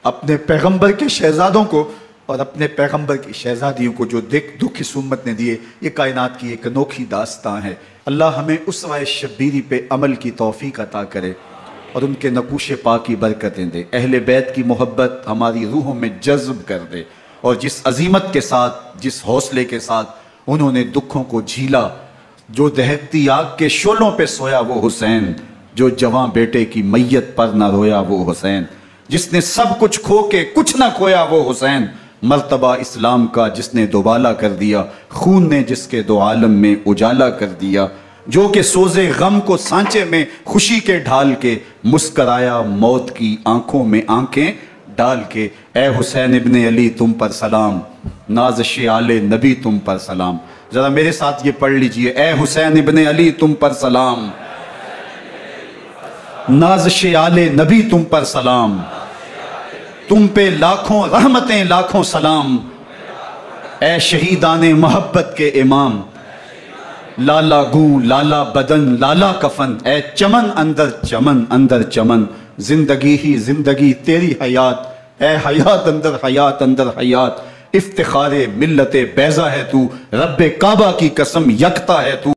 اپنے پیغمبر کے شہزادوں کو اور اپنے پیغمبر کی شہزادیوں کو جو دکھ اس امت نے دیے، یہ کائنات کی ایک انوکھی داستان ہے. اللہ ہمیں اسوہ شبیری پہ عمل کی توفیق عطا کرے اور ان کے نقوش پاک کی برکتیں دے. اہل بیت کی محبت ہماری روحوں میں جذب کر دے اور جس عظیمت کے ساتھ، جس حوصلے کے ساتھ انہوں نے دکھوں کو جھیلا، جو دہکتی آگ کے شعلوں پہ سویا وہ حسین، جو جواں بیٹے کی میت پر نہ رویا وہ حسین، جس نے سب کچھ کھو کے کچھ نہ کھویا وہ حسین، مرتبہ اسلام کا جس نے دوبالا کر دیا، خون نے جس کے دو عالم میں اجالا کر دیا، جو کہ سوزے غم کو سانچے میں خوشی کے ڈھال کے مسکرایا موت کی آنکھوں میں آنکھیں ڈال کے. اے حسین ابن علی تم پر سلام، نازش آل نبی تم پر سلام. ذرا میرے ساتھ یہ پڑھ لیجئے، اے حسین ابن علی تم پر سلام، نازش آل نبی تم پر سلام، تم پہ لاکھوں رحمتیں لاکھوں سلام. اے شہیدان محبت کے امام، لالا گوں لالا بدن لالا کفن، اے چمن اندر چمن اندر چمن زندگی ہی زندگی تیری حیات، اے حیات اندر حیات اندر حیات، افتخار ملت بیضا ہے تو، رب کعبہ کی قسم یکتا ہے تو۔